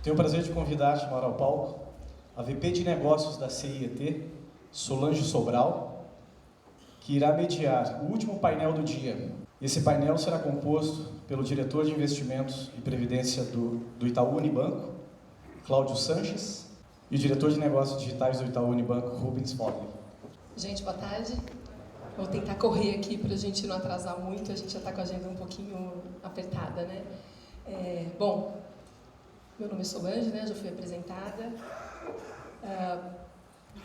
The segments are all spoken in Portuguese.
Tenho o prazer de convidar, chamar ao palco, a VP de Negócios da CIET, Solange Sobral, que irá mediar o último painel do dia. Esse painel será composto pelo diretor de Investimentos e Previdência do Itaú Unibanco, Cláudio Sanches, e o diretor de Negócios Digitais do Itaú Unibanco, Rubens Fogli. Gente, boa tarde. Vou tentar correr aqui para a gente não atrasar muito, a gente já está com a agenda um pouquinho apertada, né? Bom, meu nome é Solange, né? Já fui apresentada.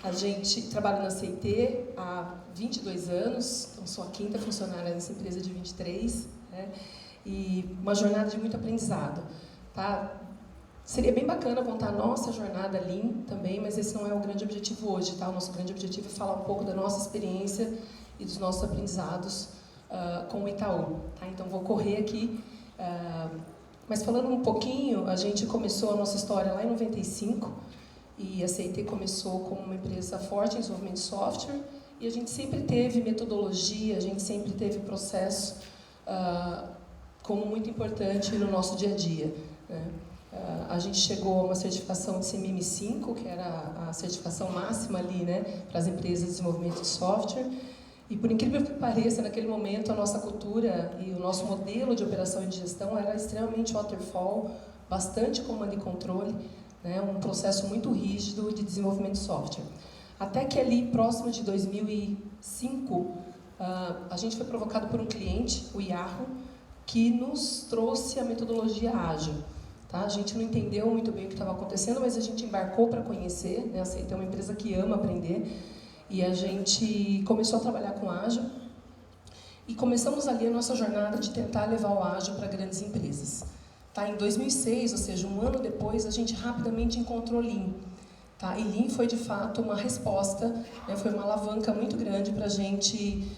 A gente trabalha na CIT há 22 anos, então sou a quinta funcionária dessa empresa de 23, né? E uma jornada de muito aprendizado, tá? Seria bem bacana contar a nossa jornada Lean também, mas esse não é o grande objetivo hoje, tá? O nosso grande objetivo é falar um pouco da nossa experiência e dos nossos aprendizados com o Itaú, tá? Então vou correr aqui, mas falando um pouquinho, a gente começou a nossa história lá em 95, e a CIT começou como uma empresa forte em desenvolvimento de software, e a gente sempre teve metodologia, a gente sempre teve processo como muito importante no nosso dia a dia, né? A gente chegou a uma certificação de CMM5, que era a certificação máxima ali, né, para as empresas de desenvolvimento de software. E por incrível que pareça, naquele momento a nossa cultura e o nosso modelo de operação e de gestão era extremamente waterfall, bastante comando e controle, né, um processo muito rígido de desenvolvimento de software. Até que ali, próximo de 2005, a gente foi provocado por um cliente, o Yahoo, que nos trouxe a metodologia ágil. Tá? A gente não entendeu muito bem o que estava acontecendo, mas a gente embarcou para conhecer, né? A CIT é uma empresa que ama aprender, e a gente começou a trabalhar com ágil, e começamos ali a nossa jornada de tentar levar o ágil para grandes empresas. Tá? Em 2006, ou seja, um ano depois, a gente rapidamente encontrou Lean. Tá? E Lean foi, de fato, uma resposta, né? Foi uma alavanca muito grande para a gente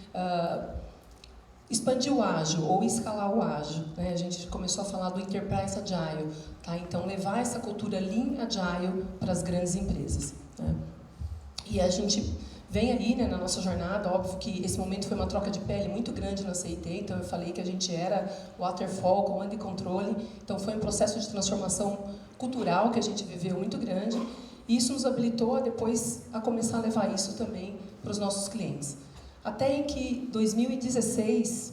expandir o ágil ou escalar o ágil, né? A gente começou a falar do Enterprise Agile, tá? Então levar essa cultura Lean Agile para as grandes empresas, né? E a gente vem aí, né, na nossa jornada, óbvio que esse momento foi uma troca de pele muito grande na CIT, então eu falei que a gente era waterfall, comando e controle, então foi um processo de transformação cultural que a gente viveu muito grande, e isso nos habilitou depois a começar a levar isso também para os nossos clientes. Até em que, 2016,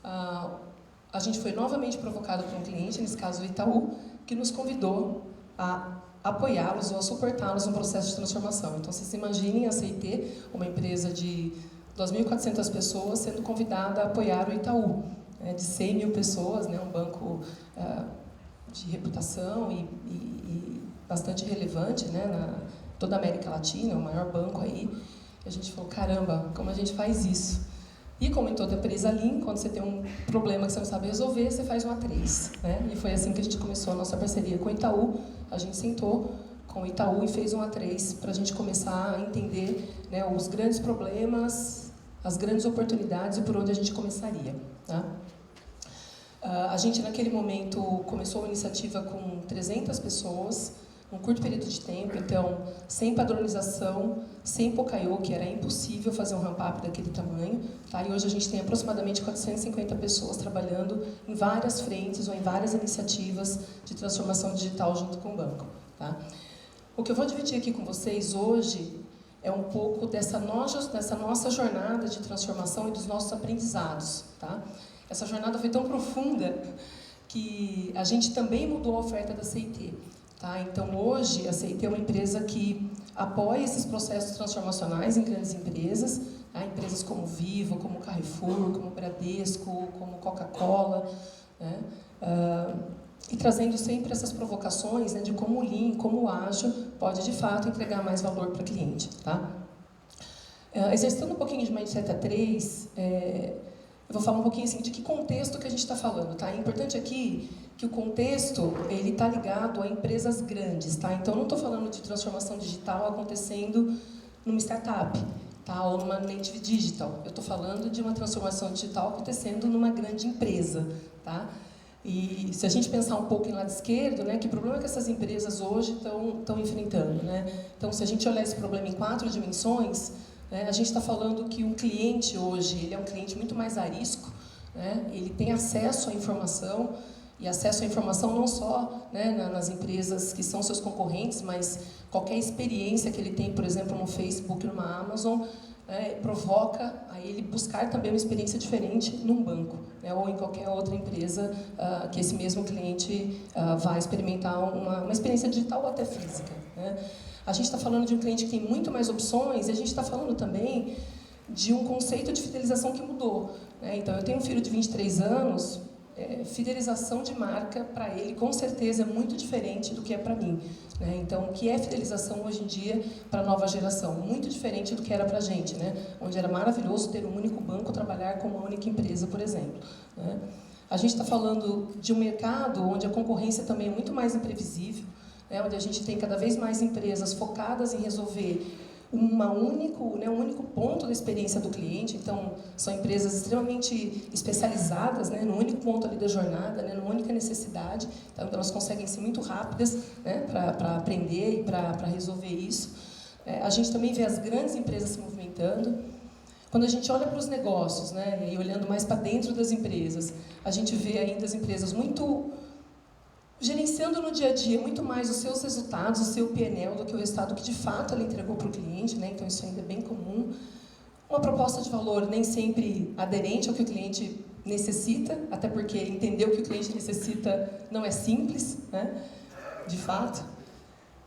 a gente foi novamente provocado por um cliente, nesse caso o Itaú, que nos convidou a apoiá-los ou a suportá-los no processo de transformação. Então, vocês imaginem a CIT, uma empresa de 2.400 pessoas, sendo convidada a apoiar o Itaú, né, de 100 mil pessoas, né, um banco de reputação e bastante relevante, né, na toda a América Latina, o maior banco aí. A gente falou, caramba, como a gente faz isso? E como em toda empresa Lean, quando você tem um problema que você não sabe resolver, você faz um A3, né? E foi assim que a gente começou a nossa parceria com o Itaú. A gente sentou com o Itaú e fez um A3 para a gente começar a entender, né, os grandes problemas, as grandes oportunidades e por onde a gente começaria, tá? A gente, naquele momento, começou uma iniciativa com 300 pessoas, um curto período de tempo, então, sem padronização, sem Pocayo, que era impossível fazer um ramp-up daquele tamanho, tá? E hoje a gente tem aproximadamente 450 pessoas trabalhando em várias frentes ou em várias iniciativas de transformação digital junto com o banco, tá? O que eu vou dividir aqui com vocês hoje é um pouco dessa nossa jornada de transformação e dos nossos aprendizados, tá? Essa jornada foi tão profunda que a gente também mudou a oferta da CIT. Tá? Então, hoje, a CIT é uma empresa que apoia esses processos transformacionais em grandes empresas, tá? Empresas como Vivo, como Carrefour, como Bradesco, como Coca-Cola, né? E trazendo sempre essas provocações, né, de como o Lean, como o ágil pode, de fato, entregar mais valor para o cliente. Tá? Exercitando um pouquinho de Mindset A3, eu vou falar um pouquinho assim, de que contexto que a gente está falando. Tá? É importante aqui que o contexto ele está ligado a empresas grandes. Tá? Então, não estou falando de transformação digital acontecendo numa startup, tá? Ou numa native digital. Eu estou falando de uma transformação digital acontecendo numa grande empresa. Tá? E se a gente pensar um pouco em lado esquerdo, né, que problema que essas empresas hoje estão enfrentando? Né? Então, se a gente olhar esse problema em 4 dimensões, né, a gente está falando que um cliente hoje ele é um cliente muito mais arisco, né? Ele tem acesso à informação, e acesso à informação não só, né, nas empresas que são seus concorrentes, mas qualquer experiência que ele tem, por exemplo, no Facebook, numa Amazon, provoca a ele buscar também uma experiência diferente num banco, né, ou em qualquer outra empresa que esse mesmo cliente vai experimentar uma experiência digital ou até física, né. A gente está falando de um cliente que tem muito mais opções e a gente está falando também de um conceito de fidelização que mudou, né. Então, eu tenho um filho de 23 anos, fidelização de marca para ele com certeza é muito diferente do que é para mim, né? Então, o que é fidelização hoje em dia para a nova geração? Muito diferente do que era para a gente, né? Onde era maravilhoso ter um único banco, trabalhar com uma única empresa, por exemplo, né? A gente está falando de um mercado onde a concorrência também é muito mais imprevisível, né? Onde a gente tem cada vez mais empresas focadas em resolver um único ponto da experiência do cliente. Então, são empresas extremamente especializadas, né, no único ponto ali da jornada, né, numa única necessidade. Então, elas conseguem ser muito rápidas, né, para aprender e para resolver isso. A gente também vê as grandes empresas se movimentando. Quando a gente olha para os negócios, né, e olhando mais para dentro das empresas, a gente vê ainda as empresas muito gerenciando no dia a dia muito mais os seus resultados, o seu PNL, do que o resultado que de fato ela entregou para o cliente, né? Então isso ainda é bem comum. Uma proposta de valor nem sempre aderente ao que o cliente necessita, até porque entender o que o cliente necessita não é simples, né? De fato.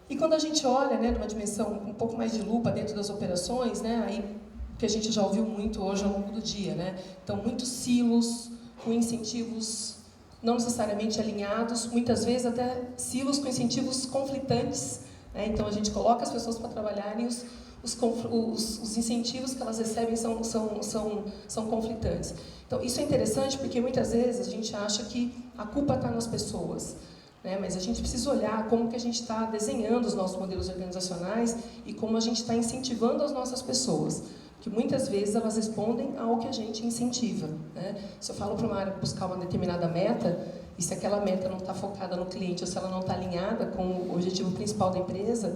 E quando a gente olha, né, numa dimensão um pouco mais de lupa dentro das operações, né, aí que a gente já ouviu muito hoje ao longo do dia, né? Então, muitos silos com incentivos não necessariamente alinhados, muitas vezes até silos com incentivos conflitantes, né? Então a gente coloca as pessoas para trabalharem, os incentivos que elas recebem são conflitantes. Então isso é interessante porque muitas vezes a gente acha que a culpa está nas pessoas, né? Mas a gente precisa olhar como que a gente está desenhando os nossos modelos organizacionais e como a gente está incentivando as nossas pessoas. Que muitas vezes elas respondem ao que a gente incentiva, né? Se eu falo para uma área buscar uma determinada meta, e se aquela meta não está focada no cliente, ou se ela não está alinhada com o objetivo principal da empresa,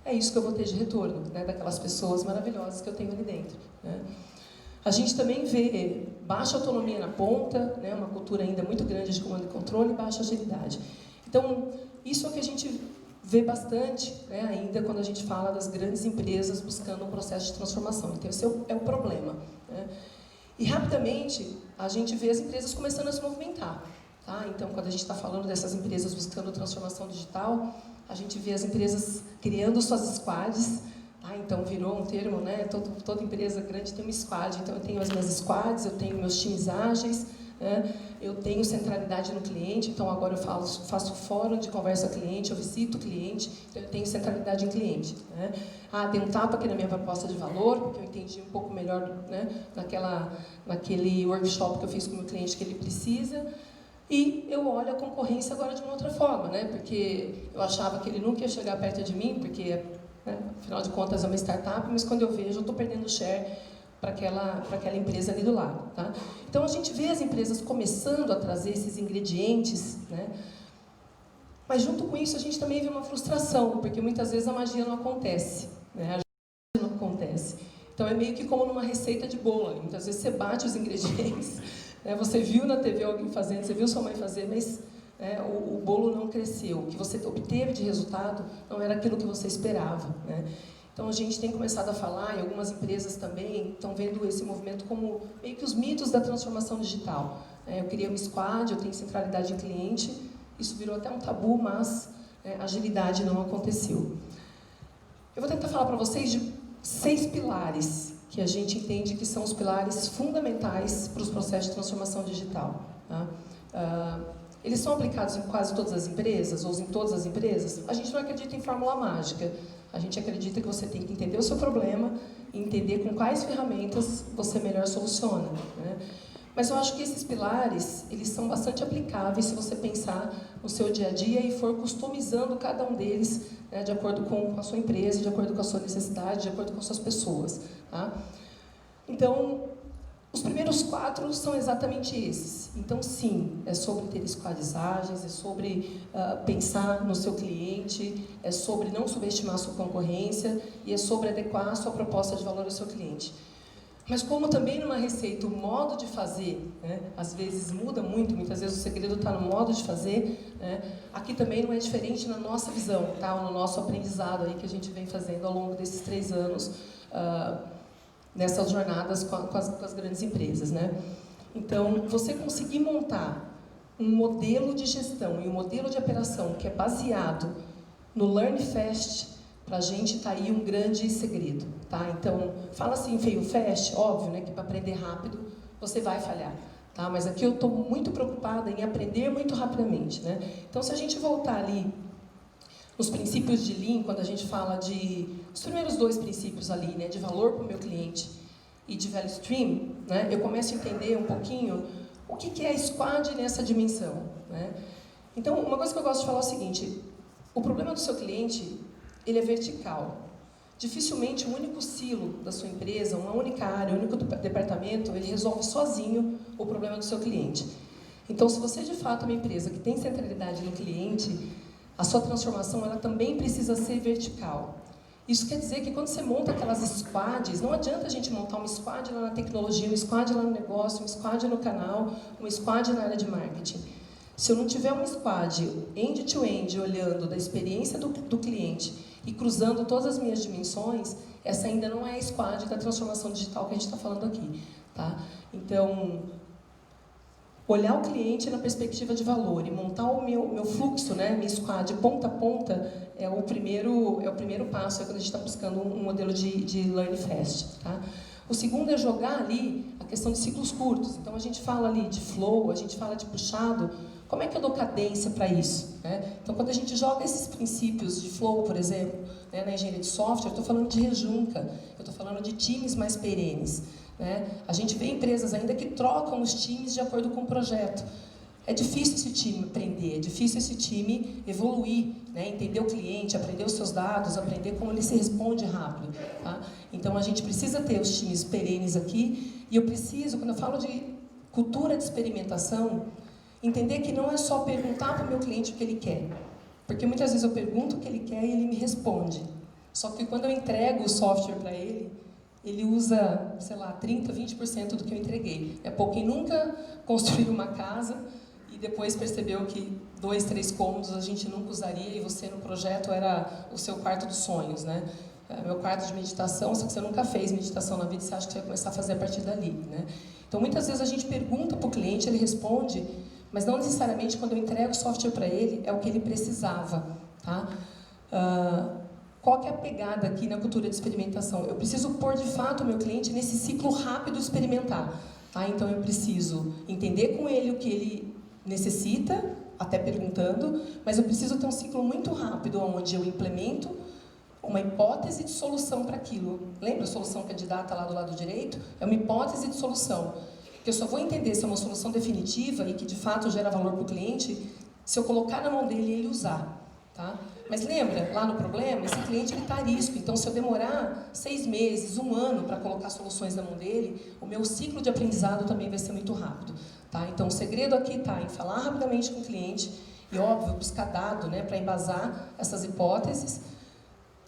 é isso que eu vou ter de retorno, né? Daquelas pessoas maravilhosas que eu tenho ali dentro, né? A gente também vê baixa autonomia na ponta, né? Uma cultura ainda muito grande de comando e controle e baixa agilidade. Então, isso é o que a gente vê bastante, né, ainda quando a gente fala das grandes empresas buscando um processo de transformação. Então, esse é o problema, né? E, rapidamente, a gente vê as empresas começando a se movimentar. Tá? Então, quando a gente está falando dessas empresas buscando transformação digital, a gente vê as empresas criando suas squads. Tá? Então, virou um termo, né? Toda empresa grande tem uma squad. Então, eu tenho as minhas squads, eu tenho meus times ágeis, né? Eu tenho centralidade no cliente, então agora eu faço fórum de conversa cliente, eu visito o cliente, então eu tenho centralidade em cliente, né? Dei um tapa aqui na minha proposta de valor, porque eu entendi um pouco melhor, né, naquele workshop que eu fiz com o meu cliente que ele precisa, e eu olho a concorrência agora de uma outra forma, né? Porque eu achava que ele nunca ia chegar perto de mim, porque, né, afinal de contas é uma startup, mas quando eu vejo eu estou perdendo share para aquela empresa ali do lado, tá? Então a gente vê as empresas começando a trazer esses ingredientes, né? Mas junto com isso a gente também vê uma frustração, porque muitas vezes a magia não acontece, né? A magia não acontece. Então é meio que como numa receita de bolo, né? Muitas vezes você bate os ingredientes, né? Você viu na TV alguém fazendo, você viu sua mãe fazer, mas o bolo não cresceu. O que você obteve de resultado não era aquilo que você esperava, né? Então, a gente tem começado a falar, e algumas empresas também estão vendo esse movimento como meio que os mitos da transformação digital. Eu criei uma squad, eu tenho centralidade em cliente, isso virou até um tabu, mas agilidade não aconteceu. Eu vou tentar falar para vocês de 6 pilares que a gente entende que são os pilares fundamentais para os processos de transformação digital. Tá? Eles são aplicados em quase todas as empresas, ou em todas as empresas. A gente não acredita em fórmula mágica. A gente acredita que você tem que entender o seu problema e entender com quais ferramentas você melhor soluciona, né? Mas eu acho que esses pilares, eles são bastante aplicáveis se você pensar no seu dia a dia e for customizando cada um deles, né, de acordo com a sua empresa, de acordo com a sua necessidade, de acordo com as suas pessoas. Tá? Então, os primeiros 4 são exatamente esses. Então, sim, é sobre ter squads ágeis, é sobre pensar no seu cliente, é sobre não subestimar a sua concorrência e é sobre adequar a sua proposta de valor ao seu cliente. Mas como também numa receita o modo de fazer, né, às vezes muda muito, muitas vezes o segredo está no modo de fazer, né, aqui também não é diferente na nossa visão, tá, no nosso aprendizado aí que a gente vem fazendo ao longo desses 3 anos, nessas jornadas com as grandes empresas. Né. Então, você conseguir montar um modelo de gestão e um modelo de operação que é baseado no Learn Fast, para a gente está aí um grande segredo, tá? Então, fala assim, fail fast, óbvio, né, que para aprender rápido você vai falhar, tá? Mas aqui eu estou muito preocupada em aprender muito rapidamente, né? Então, se a gente voltar ali nos princípios de Lean, quando a gente fala os primeiros 2 princípios ali, né, de valor para o meu cliente e de value stream, né, eu começo a entender um pouquinho o que é a squad nessa dimensão, né? Então, uma coisa que eu gosto de falar é o seguinte: o problema do seu cliente, ele é vertical. Dificilmente um único silo da sua empresa, uma única área, um único departamento, ele resolve sozinho o problema do seu cliente. Então, se você de fato é uma empresa que tem centralidade no cliente, a sua transformação ela também precisa ser vertical. Isso quer dizer que quando você monta aquelas squads, não adianta a gente montar uma squad lá na tecnologia, uma squad lá no negócio, uma squad no canal, uma squad na área de marketing. Se eu não tiver uma squad end-to-end olhando da experiência do cliente e cruzando todas as minhas dimensões, essa ainda não é a squad da transformação digital que a gente está falando aqui. Tá? Então, olhar o cliente na perspectiva de valor e montar o meu fluxo, né, minha squad ponta a ponta, é o primeiro passo quando a gente está buscando um modelo de Learn Fast. Tá? O segundo é jogar ali a questão de ciclos curtos. Então, a gente fala ali de flow, a gente fala de puxado. Como é que eu dou cadência para isso? Né? Então, quando a gente joga esses princípios de flow, por exemplo, né, na engenharia de software, eu estou falando de rejunca, eu estou falando de times mais perenes. Né? A gente vê empresas ainda que trocam os times de acordo com o projeto. É difícil esse time aprender, é difícil esse time evoluir, né? Entender o cliente, aprender os seus dados, aprender como ele se responde rápido. Tá? Então, a gente precisa ter os times perenes aqui, e eu preciso, quando eu falo de cultura de experimentação, entender que não é só perguntar para o meu cliente o que ele quer. Porque muitas vezes eu pergunto o que ele quer e ele me responde. Só que quando eu entrego o software para ele usa, sei lá, 30%, 20% do que eu entreguei. É pouco. Quem nunca construiu uma casa e depois percebeu que 2, 3 cômodos a gente nunca usaria e você no projeto era o seu quarto dos sonhos, né? Meu quarto de meditação, só que você nunca fez meditação na vida, você acha que você vai começar a fazer a partir dali, né? Então, muitas vezes a gente pergunta para o cliente, ele responde, mas não necessariamente quando eu entrego o software para ele, é o que ele precisava, tá? Qual que é a pegada aqui na cultura de experimentação? Eu preciso pôr, de fato, o meu cliente nesse ciclo rápido de experimentar, tá? Então, eu preciso entender com ele o que ele necessita, até perguntando, mas eu preciso ter um ciclo muito rápido, onde eu implemento uma hipótese de solução para aquilo. Lembra a solução candidata lá do lado direito? É uma hipótese de solução. Que eu só vou entender se é uma solução definitiva e que de fato gera valor para o cliente se eu colocar na mão dele e ele usar. Tá? Mas lembra, lá no problema, esse cliente está a risco. Então, se eu demorar 6 meses, 1 ano para colocar soluções na mão dele, o meu ciclo de aprendizado também vai ser muito rápido. Tá? Então, o segredo aqui está em falar rapidamente com o cliente e, óbvio, buscar dado, né, para embasar essas hipóteses,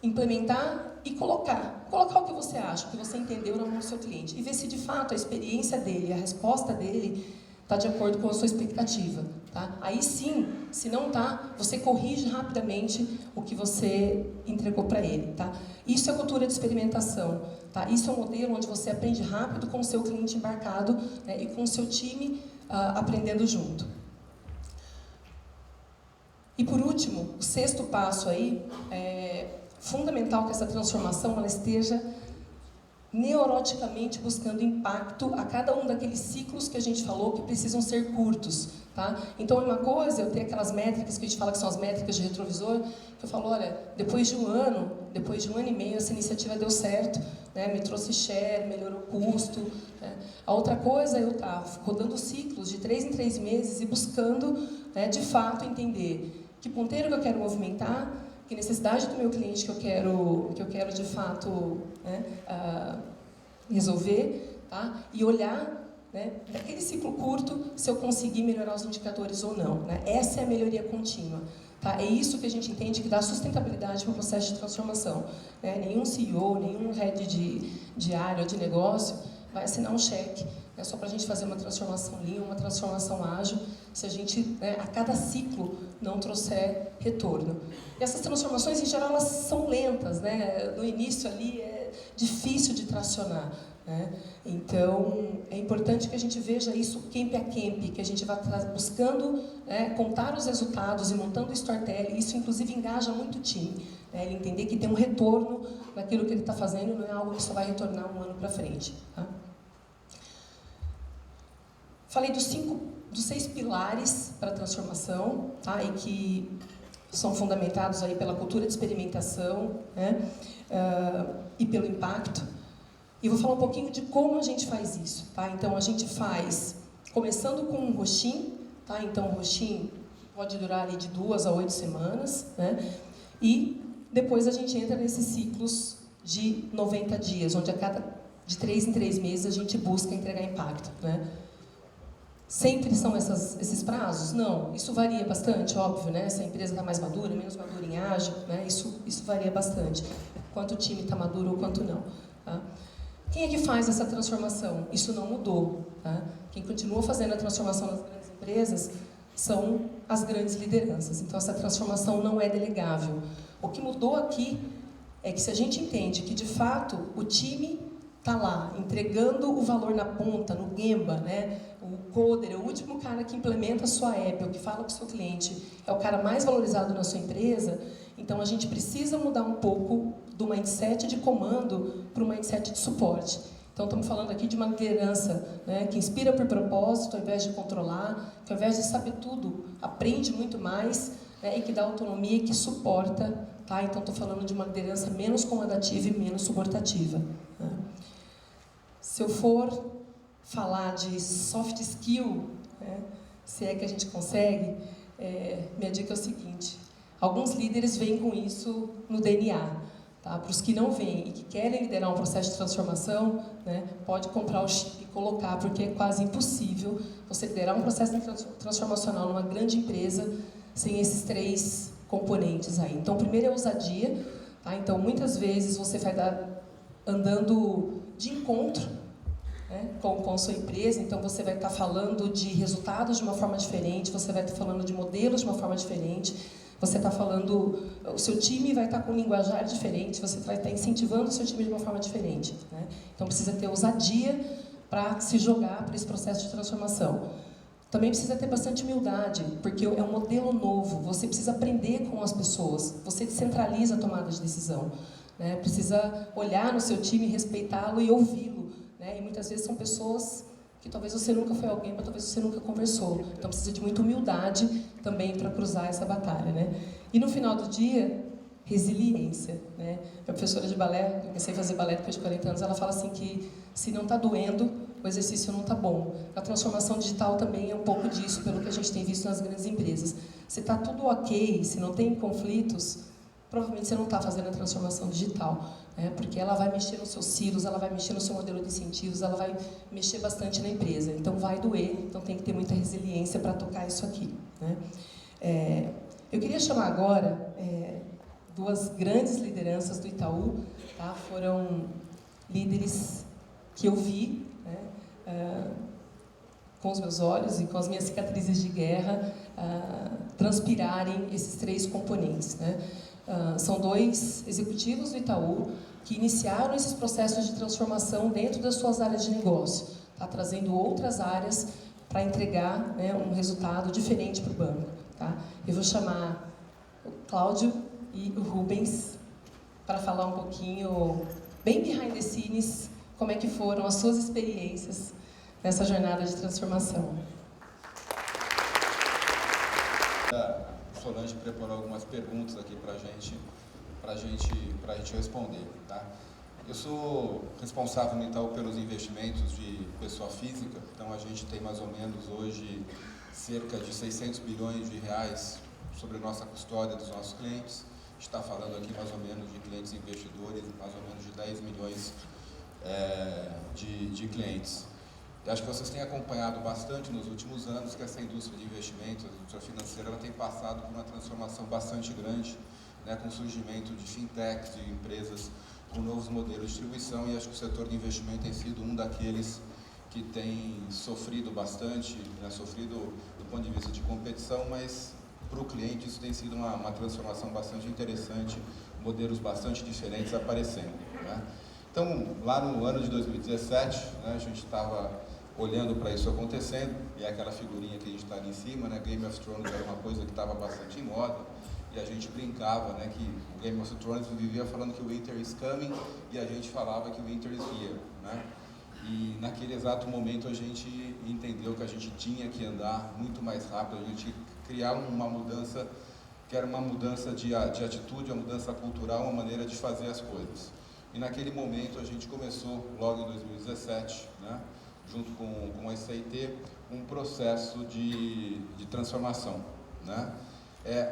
implementar e colocar o que você acha, o que você entendeu na mão do seu cliente e ver se de fato a experiência dele, a resposta dele está de acordo com a sua expectativa. Tá? Aí sim, se não está, você corrige rapidamente o que você entregou para ele. Tá? Isso é cultura de experimentação. Tá? Isso é um modelo onde você aprende rápido com o seu cliente embarcado, né, e com o seu time aprendendo junto. E por último, o 6º passo aí é fundamental que essa transformação ela esteja neuroticamente buscando impacto a cada um daqueles ciclos que a gente falou que precisam ser curtos. Tá? Então, é uma coisa eu ter aquelas métricas que a gente fala que são as métricas de retrovisor, que eu falo, olha, depois de um ano e meio, essa iniciativa deu certo, né? Me trouxe share, melhorou o custo. Né? A outra coisa é eu estar rodando ciclos de 3 em 3 meses e buscando, né, de fato, entender que ponteiro que eu quero movimentar, que necessidade do meu cliente que eu quero de fato, né, resolver, tá? E olhar, né, daquele ciclo curto se eu conseguir melhorar os indicadores ou não. Né? Essa é a melhoria contínua. Tá? É isso que a gente entende que dá sustentabilidade para o processo de transformação. Né? Nenhum CEO, nenhum head de área ou de negócio vai assinar um cheque, né, só para a gente fazer uma transformação lean, uma transformação ágil, se a gente, né, a cada ciclo, não trouxer retorno. E essas transformações, em geral, elas são lentas, né? No início ali é difícil de tracionar, né? Então, é importante que a gente veja isso camp a camp, que a gente vá buscando, né, contar os resultados e montando o storytelling. Isso, inclusive, engaja muito o time, né? Ele entender que tem um retorno naquilo que ele está fazendo, não é algo que só vai retornar um ano para frente. Tá? Falei dos 6 pilares para a transformação, tá? E que são fundamentados aí pela cultura de experimentação, né? E pelo impacto. E vou falar um pouquinho de como a gente faz isso, tá? Então, a gente faz, começando com um roxim, tá? Então, o roxim pode durar ali de 2 a 8 semanas, né? E depois a gente entra nesses ciclos de 90 dias, onde de 3 em 3 meses a gente busca entregar impacto, né? Sempre são esses prazos? Não, isso varia bastante, óbvio, né? Se a empresa está mais madura, menos madura em ágil, né? Isso varia bastante. Quanto o time está maduro ou quanto não, tá? Quem é que faz essa transformação? Isso não mudou, tá? Quem continua fazendo a transformação nas grandes empresas são as grandes lideranças. Então, essa transformação não é delegável. O que mudou aqui é que se a gente entende que, de fato, o time está lá, entregando o valor na ponta, no Gemba, né? O coder é o último cara que implementa a sua app, o que fala com o seu cliente, é o cara mais valorizado na sua empresa. Então, a gente precisa mudar um pouco do mindset de comando para o mindset de suporte. Então, estamos falando aqui de uma liderança, né, que inspira por propósito, ao invés de controlar, que ao invés de saber tudo, aprende muito mais, né, e que dá autonomia e que suporta. Tá? Então, estou falando de uma liderança menos comandativa e menos suportativa. Né? Se eu for falar de soft skill, né, se é que a gente consegue, minha dica é o seguinte: alguns líderes vêm com isso no DNA. Tá? Para os que não vêm e que querem liderar um processo de transformação, né, pode comprar o chip e colocar, porque é quase impossível você liderar um processo transformacional numa grande empresa sem esses 3 componentes aí. Então, o primeiro é a ousadia. Tá? Então, muitas vezes você vai andando de encontro, né, com a sua empresa. Então, você vai estar falando de resultados de uma forma diferente, você vai estar falando de modelos de uma forma diferente, você está falando, o seu time vai estar com um linguajar diferente, você vai estar incentivando o seu time de uma forma diferente. Né? Então, precisa ter ousadia para se jogar para esse processo de transformação. Também precisa ter bastante humildade, porque é um modelo novo, você precisa aprender com as pessoas, você descentraliza a tomada de decisão. Né? Precisa olhar no seu time, respeitá-lo e ouvi-lo. Né? E muitas vezes são pessoas que talvez você nunca foi alguém, mas talvez você nunca conversou. Então precisa de muita humildade também para cruzar essa batalha. Né? E no final do dia, resiliência. Né? A professora de balé, eu comecei a fazer balé depois de 40 anos, ela fala assim que se não está doendo, o exercício não está bom. A transformação digital também é um pouco disso, pelo que a gente tem visto nas grandes empresas. Se está tudo ok, se não tem conflitos, provavelmente você não está fazendo a transformação digital, né? Porque ela vai mexer nos seus silos, ela vai mexer no seu modelo de incentivos, ela vai mexer bastante na empresa. Então, vai doer, então tem que ter muita resiliência para tocar isso aqui. Né? Eu queria chamar agora 2 grandes lideranças do Itaú, tá? Foram líderes que eu vi, né, com os meus olhos e com as minhas cicatrizes de guerra, transpirarem esses 3 componentes. Né? São 2 executivos do Itaú que iniciaram esses processos de transformação dentro das suas áreas de negócio, tá? Trazendo outras áreas para entregar, né, um resultado diferente para o banco. Tá? Eu vou chamar o Cláudio e o Rubens para falar um pouquinho, bem behind the scenes, como é que foram as suas experiências nessa jornada de transformação. A Solange preparou algumas perguntas aqui para a gente responder. Tá? Eu sou responsável no Itaú pelos investimentos de pessoa física, então a gente tem mais ou menos hoje cerca de 600 bilhões de reais sobre a nossa custódia dos nossos clientes. A gente está falando aqui mais ou menos de clientes investidores, mais ou menos de 10 milhões de clientes. Eu acho que vocês têm acompanhado bastante nos últimos anos que essa indústria de investimentos, a indústria financeira, ela tem passado por uma transformação bastante grande, né, com o surgimento de fintechs, de empresas novos modelos de distribuição, e acho que o setor de investimento tem sido um daqueles que tem sofrido bastante, né, sofrido do ponto de vista de competição, mas para o cliente isso tem sido uma transformação bastante interessante, modelos bastante diferentes aparecendo, né? Então, lá no ano de 2017, né, a gente estava olhando para isso acontecendo, e é aquela figurinha que a gente está ali em cima, né, Game of Thrones era uma coisa que estava bastante em moda, e a gente brincava, né, que o Game of Thrones vivia falando que o Winter is coming, e a gente falava que o Winter is here, né? E naquele exato momento a gente entendeu que a gente tinha que andar muito mais rápido, a gente criar uma mudança, que era uma mudança de atitude, uma mudança cultural, uma maneira de fazer as coisas. E naquele momento a gente começou, logo em 2017, né, junto com a SAIT, um processo de transformação, né?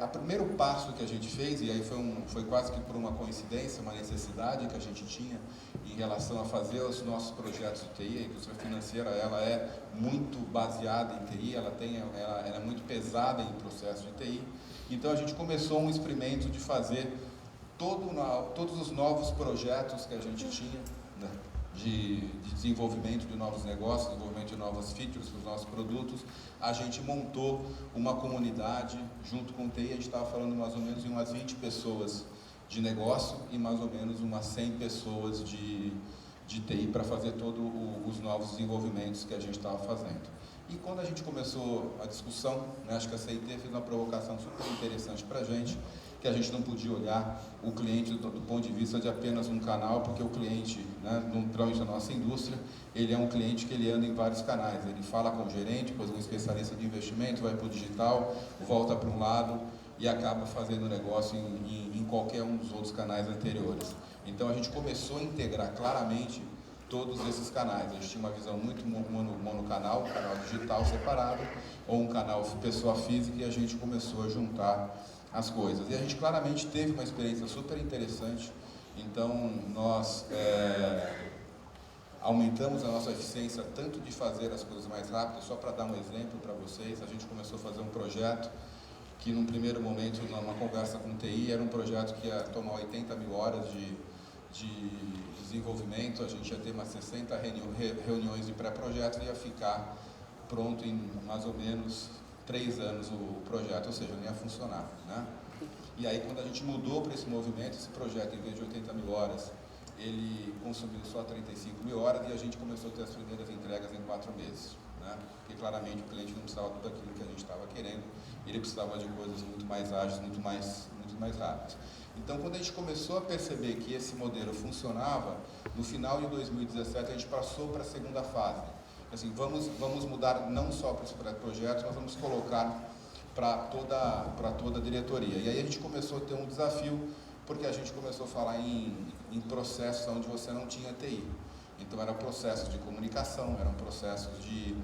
O primeiro passo que a gente fez, e aí foi quase que por uma coincidência, uma necessidade que a gente tinha em relação a fazer os nossos projetos de TI, a indústria financeira ela é muito baseada em TI, ela é muito pesada em processo de TI, então a gente começou um experimento de fazer todos os novos projetos que a gente tinha, né, de desenvolvimento de novos negócios, desenvolvimento de novas features dos nossos produtos, a gente montou uma comunidade junto com o TI, a gente estava falando mais ou menos em umas 20 pessoas de negócio e mais ou menos umas 100 pessoas de TI para fazer todos os novos desenvolvimentos que a gente estava fazendo. E quando a gente começou a discussão, né, acho que a CIT fez uma provocação super interessante para a gente, que a gente não podia olhar o cliente do ponto de vista de apenas um canal, porque o cliente, né, principalmente na nossa indústria, ele é um cliente que ele anda em vários canais. Ele fala com o gerente, depois um especialista de investimento, vai para o digital, volta para um lado e acaba fazendo negócio em qualquer um dos outros canais anteriores. Então a gente começou a integrar claramente todos esses canais. A gente tinha uma visão muito monocanal, um canal digital separado, ou um canal pessoa física, e a gente começou a juntar as coisas. E a gente claramente teve uma experiência super interessante, então nós aumentamos a nossa eficiência tanto de fazer as coisas mais rápidas, só para dar um exemplo para vocês, a gente começou a fazer um projeto que num primeiro momento, numa conversa com o TI, era um projeto que ia tomar 80 mil horas de desenvolvimento, a gente ia ter umas 60 reuniões de pré-projeto e ia ficar pronto em mais ou menos 3 anos o projeto, ou seja, não ia funcionar, né? E aí quando a gente mudou para esse movimento, esse projeto, em vez de 80 mil horas, ele consumiu só 35 mil horas e a gente começou a ter as primeiras entregas em 4 meses, né? Porque claramente o cliente não precisava de tudo aquilo que a gente estava querendo, ele precisava de coisas muito mais ágeis, muito mais rápidas. Então, quando a gente começou a perceber que esse modelo funcionava, no final de 2017 a gente passou para a segunda fase. Assim, vamos mudar não só para os projetos, mas vamos colocar para toda a diretoria. E aí a gente começou a ter um desafio, porque a gente começou a falar em processos onde você não tinha TI. Então, eram processos de comunicação, eram processos de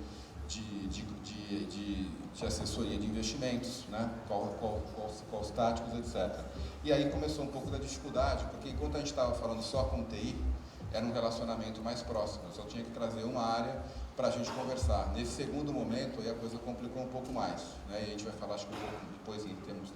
assessoria de investimentos, né? Quais táticos, etc. E aí começou um pouco da dificuldade, porque enquanto a gente estava falando só com TI, era um relacionamento mais próximo, eu só tinha que trazer uma área para a gente conversar. Nesse segundo momento, aí a coisa complicou um pouco mais, né? E a gente vai falar, acho que um pouco depois,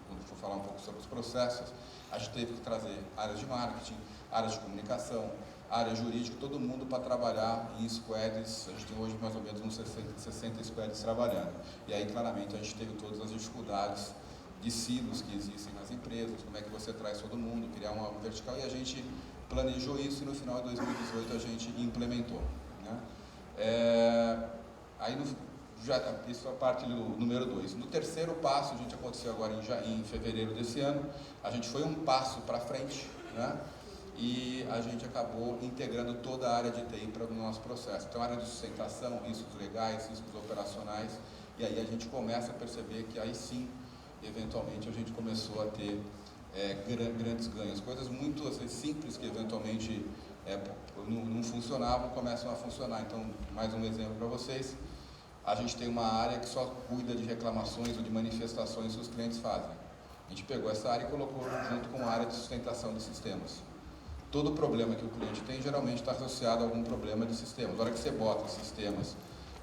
quando for falar um pouco sobre os processos, a gente teve que trazer áreas de marketing, áreas de comunicação, área jurídica, todo mundo para trabalhar em squads. A gente tem hoje mais ou menos uns 60 squads trabalhando. E aí, claramente, a gente teve todas as dificuldades de silos que existem nas empresas, como é que você traz todo mundo, criar uma vertical, e a gente planejou isso e no final de 2018 a gente implementou, né? Isso é a parte do número 2. No terceiro passo, a gente aconteceu agora em fevereiro desse ano, a gente foi um passo para frente, né? E a gente acabou integrando toda a área de TI para o nosso processo. Então, a área de sustentação, riscos legais, riscos operacionais, e aí a gente começa a perceber que aí sim, eventualmente, a gente começou a ter grandes ganhos. Coisas muito assim, simples que eventualmente não funcionavam, começam a funcionar. Então, mais um exemplo para vocês. A gente tem uma área que só cuida de reclamações ou de manifestações que os clientes fazem. A gente pegou essa área e colocou junto com a área de sustentação de sistemas. Todo problema que o cliente tem, geralmente está associado a algum problema de sistemas. Na hora que você bota sistemas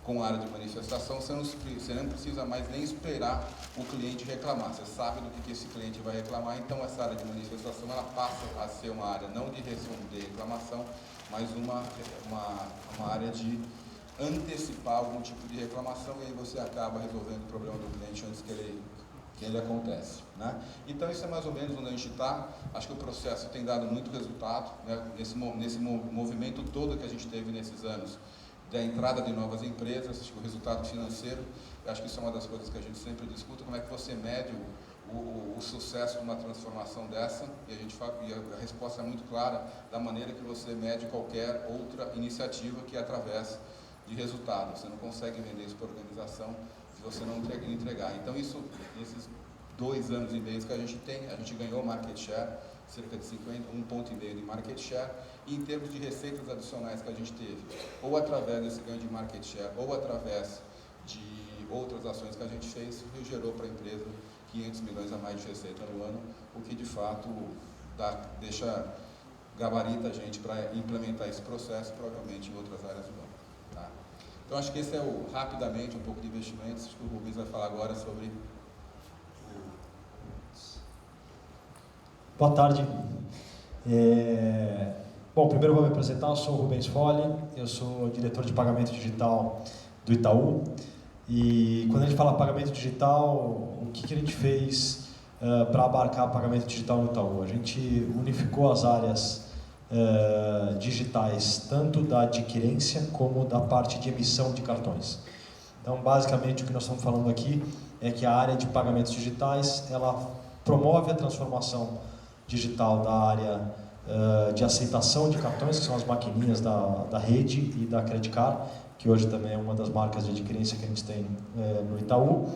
com a área de manifestação, você não precisa mais nem esperar o cliente reclamar. Você sabe do que esse cliente vai reclamar, então essa área de manifestação ela passa a ser uma área não de responder reclamação, mas uma área de antecipar algum tipo de reclamação, e aí você acaba resolvendo o problema do cliente antes que ele acontece, né? Então isso é mais ou menos onde a gente está. Acho que o processo tem dado muito resultado, né? Nesse movimento todo que a gente teve nesses anos, da entrada de novas empresas, acho que o resultado financeiro, acho que isso é uma das coisas que a gente sempre discute, como é que você mede o sucesso de uma transformação dessa, e a resposta é muito clara, da maneira que você mede qualquer outra iniciativa, que é através de resultado. Você não consegue vender isso para a organização se você não entregar. Então isso, nesses 2 anos e meio que a gente tem, a gente ganhou market share, cerca de 1,5 ponto de market share, e em termos de receitas adicionais que a gente teve, ou através desse ganho de market share, ou através de outras ações que a gente fez, gerou para a empresa 500 milhões a mais de receita no ano, o que de fato gabarita a gente para implementar esse processo, provavelmente em outras áreas do banco. Tá? Então acho que esse é rapidamente um pouco de investimentos. Acho que o Rubens vai falar agora sobre... Boa tarde. Bom, primeiro eu vou me apresentar, eu sou o Rubens Folli, eu sou diretor de pagamento digital do Itaú. E quando a gente fala pagamento digital, o que a gente fez para abarcar pagamento digital no Itaú? A gente unificou as áreas digitais, tanto da adquirência como da parte de emissão de cartões. Então, basicamente, o que nós estamos falando aqui é que a área de pagamentos digitais, ela promove a transformação digital da área de aceitação de cartões, que são as maquininhas da rede e da Credit Card, que hoje também é uma das marcas de adquirência que a gente tem no Itaú,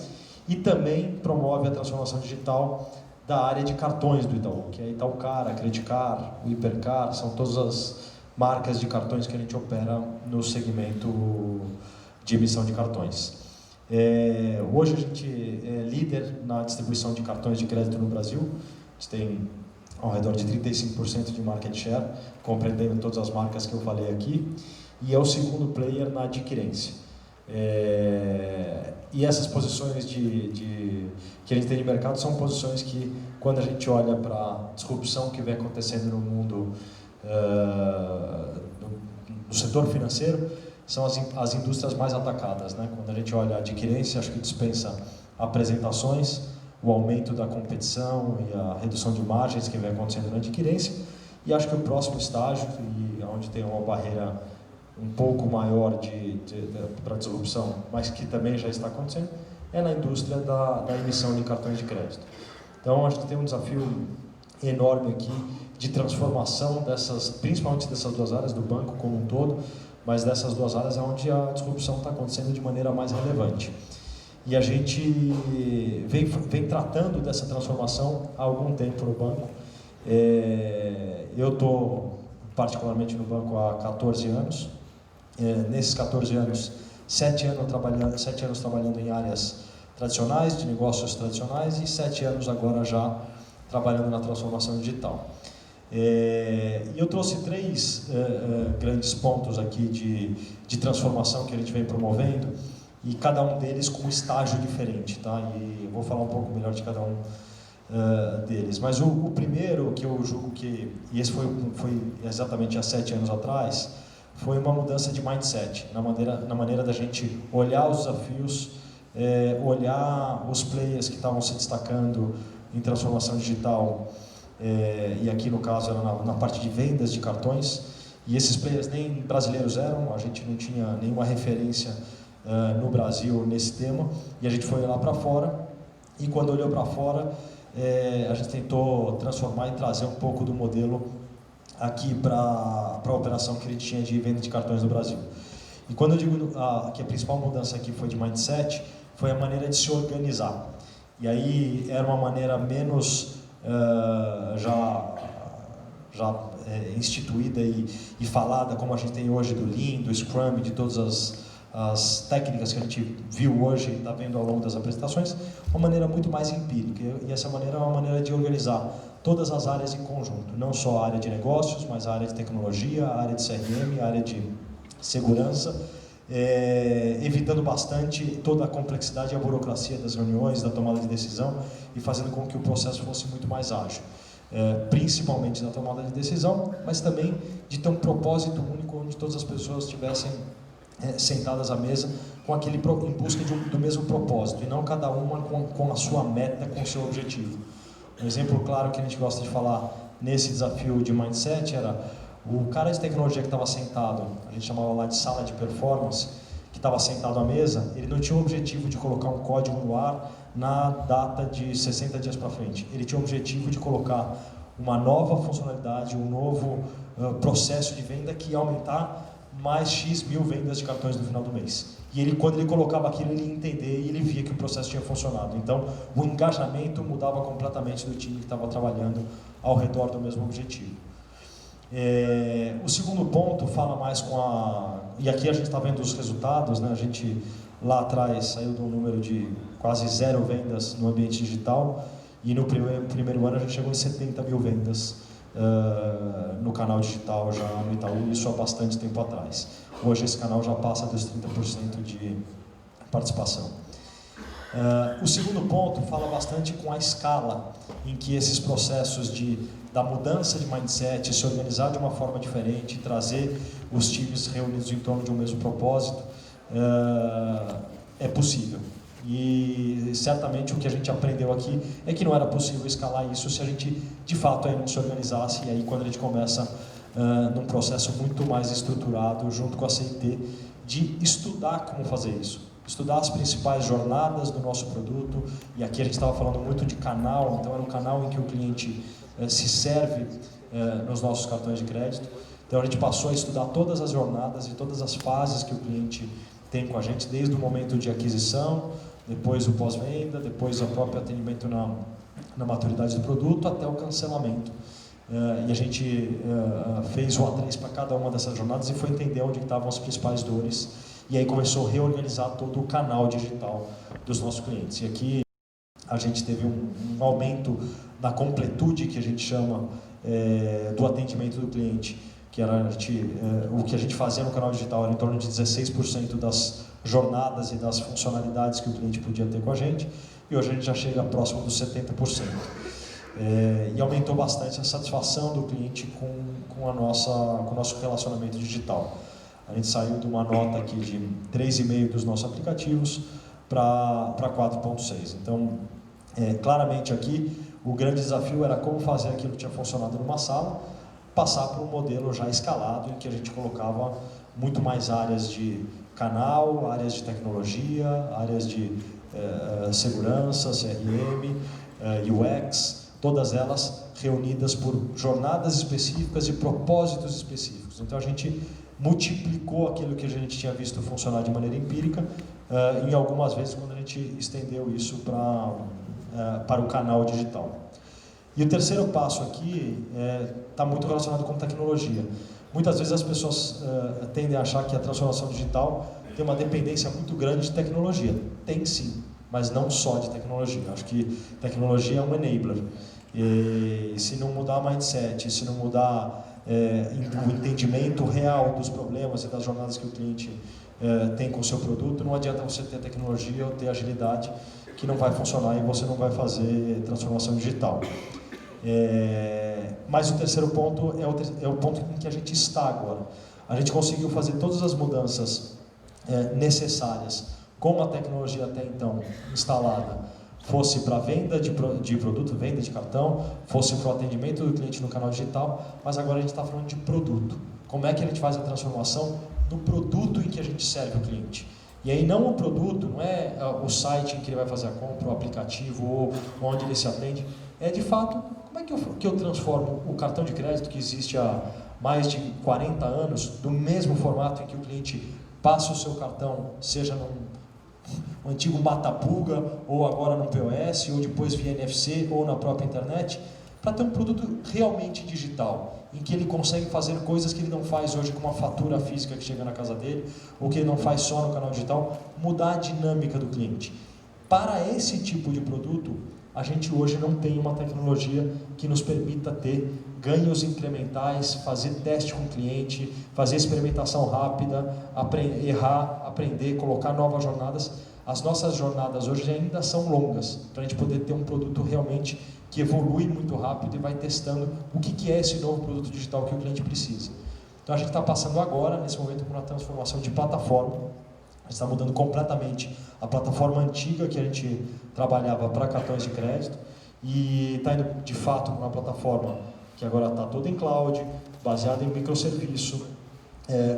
e também promove a transformação digital da área de cartões do Itaú, que é a Itaucar, a Credit Card, o Hipercar, são todas as marcas de cartões que a gente opera no segmento de emissão de cartões. Hoje a gente é líder na distribuição de cartões de crédito no Brasil, a gente tem ao redor de 35% de market share, compreendendo todas as marcas que eu falei aqui, e é o segundo player na adquirência. E essas posições que a gente tem de mercado são posições que, quando a gente olha para a disrupção que vem acontecendo no mundo, no setor financeiro, são as indústrias mais atacadas, né? Quando a gente olha a adquirência, acho que dispensa apresentações, o aumento da competição e a redução de margens que vem acontecendo na adquirência, e acho que o próximo estágio, e onde tem uma barreira um pouco maior para a disrupção, mas que também já está acontecendo, é na indústria da emissão de cartões de crédito. Então, acho que tem um desafio enorme aqui de transformação principalmente dessas 2 áreas, do banco como um todo, mas dessas 2 áreas é onde a disrupção está acontecendo de maneira mais relevante. E a gente vem tratando dessa transformação há algum tempo no banco. Eu estou particularmente no banco há 14 anos. Nesses 14 anos, 7 anos trabalhando em áreas tradicionais, de negócios tradicionais, e 7 anos agora já trabalhando na transformação digital. E eu trouxe 3 grandes pontos aqui de transformação que a gente vem promovendo, e cada um deles com um estágio diferente, tá? E eu vou falar um pouco melhor de cada um deles. Mas o primeiro que eu julgo que, e esse foi exatamente há 7 anos atrás, foi uma mudança de mindset, na maneira da gente olhar os desafios, olhar os players que estavam se destacando em transformação digital, e aqui no caso era na parte de vendas de cartões, e esses players nem brasileiros eram, a gente não tinha nenhuma referência no Brasil nesse tema, e a gente foi lá para fora, e quando olhou para fora, a gente tentou transformar e trazer um pouco do modelo aqui para a operação que ele tinha de venda de cartões no Brasil. E quando eu digo que a principal mudança aqui foi de mindset, foi a maneira de se organizar. E aí era uma maneira menos instituída e falada, como a gente tem hoje do Lean, do Scrum, de todas as técnicas que a gente viu hoje e está vendo ao longo das apresentações, uma maneira muito mais empírica. E essa maneira é uma maneira de organizar todas as áreas em conjunto, não só a área de negócios, mas a área de tecnologia, a área de CRM, a área de segurança, evitando bastante toda a complexidade e a burocracia das reuniões, da tomada de decisão e fazendo com que o processo fosse muito mais ágil. Principalmente na tomada de decisão, mas também de ter um propósito único onde todas as pessoas estivessem sentadas à mesa em busca do mesmo propósito e não cada uma com a sua meta, com o seu objetivo. Um exemplo claro que a gente gosta de falar nesse desafio de mindset era o cara de tecnologia que estava sentado, a gente chamava lá de sala de performance, que estava sentado à mesa, ele não tinha o objetivo de colocar um código no ar na data de 60 dias para frente. Ele tinha o objetivo de colocar uma nova funcionalidade, um novo processo de venda que ia aumentar mais X mil vendas de cartões no final do mês. E ele, quando ele colocava aquilo, ele ia entender e ele via que o processo tinha funcionado. Então, o engajamento mudava completamente do time que estava trabalhando ao redor do mesmo objetivo. O segundo ponto fala mais com e aqui a gente está vendo os resultados, né? A gente lá atrás saiu de um número de quase 0 vendas no ambiente digital e no primeiro ano a gente chegou em 70 mil vendas no canal digital já no Itaú, isso há bastante tempo atrás. Hoje esse canal já passa dos 30% de participação. O segundo ponto fala bastante com a escala em que esses processos da mudança de mindset, se organizar de uma forma diferente, trazer os times reunidos em torno de um mesmo propósito, é possível. E certamente o que a gente aprendeu aqui é que não era possível escalar isso se a gente de fato aí não se organizasse, e aí quando a gente começa num processo muito mais estruturado junto com a CIT de estudar como fazer isso. Estudar as principais jornadas do nosso produto, e aqui a gente estava falando muito de canal, então era um canal em que o cliente se serve nos nossos cartões de crédito. Então a gente passou a estudar todas as jornadas e todas as fases que o cliente tem com a gente, desde o momento de aquisição, depois o pós-venda, depois o próprio atendimento na maturidade do produto, até o cancelamento. E a gente fez o A3 para cada uma dessas jornadas e foi entender onde estavam as principais dores. E aí começou a reorganizar todo o canal digital dos nossos clientes. E aqui a gente teve um aumento da completude, que a gente chama do atendimento do cliente, que era o que a gente fazia no canal digital era em torno de 16% das jornadas e das funcionalidades que o cliente podia ter com a gente, e hoje a gente já chega próximo dos 70%. E aumentou bastante a satisfação do cliente com o nosso relacionamento digital. A gente saiu de uma nota aqui de 3,5 dos nossos aplicativos para 4,6. Então, claramente aqui, o grande desafio era como fazer aquilo que tinha funcionado numa sala, passar para um modelo já escalado, em que a gente colocava muito mais áreas de canal, áreas de tecnologia, áreas de segurança, CRM, UX, todas elas reunidas por jornadas específicas e propósitos específicos. Então a gente multiplicou aquilo que a gente tinha visto funcionar de maneira empírica em algumas vezes quando a gente estendeu isso para o canal digital. E o terceiro passo aqui está muito relacionado com tecnologia. Muitas vezes as pessoas tendem a achar que a transformação digital tem uma dependência muito grande de tecnologia. Tem sim, mas não só de tecnologia. Acho que tecnologia é um enabler. E se não mudar mindset, se não mudar o entendimento real dos problemas e das jornadas que o cliente tem com o seu produto, não adianta você ter tecnologia ou ter agilidade que não vai funcionar e você não vai fazer transformação digital. Mas o terceiro ponto é o ponto em que a gente está agora. A gente conseguiu fazer todas as mudanças necessárias com a tecnologia até então instalada, fosse para venda de produto, venda de cartão, fosse para o atendimento do cliente no canal digital, mas agora a gente está falando de produto. Como é que a gente faz a transformação no produto em que a gente serve o cliente? E aí não o produto, não é o site em que ele vai fazer a compra, o aplicativo ou onde ele se atende, é de fato, como é que eu transformo o cartão de crédito que existe há mais de 40 anos, do mesmo formato em que o cliente passa o seu cartão, seja num antigo Matapuga, ou agora no POS, ou depois via NFC, ou na própria internet, para ter um produto realmente digital, em que ele consegue fazer coisas que ele não faz hoje com uma fatura física que chega na casa dele, ou que ele não faz só no canal digital, mudar a dinâmica do cliente. Para esse tipo de produto, a gente hoje não tem uma tecnologia que nos permita ter ganhos incrementais, fazer teste com o cliente, fazer experimentação rápida, errar, aprender, colocar novas jornadas. As nossas jornadas hoje ainda são longas, para a gente poder ter um produto realmente que evolui muito rápido e vai testando o que é esse novo produto digital que o cliente precisa. Então a gente está passando agora, nesse momento, por uma transformação de plataforma. A gente está mudando completamente a plataforma antiga que a gente trabalhava para cartões de crédito e está indo de fato para uma plataforma que agora está toda em cloud, baseada em microserviço,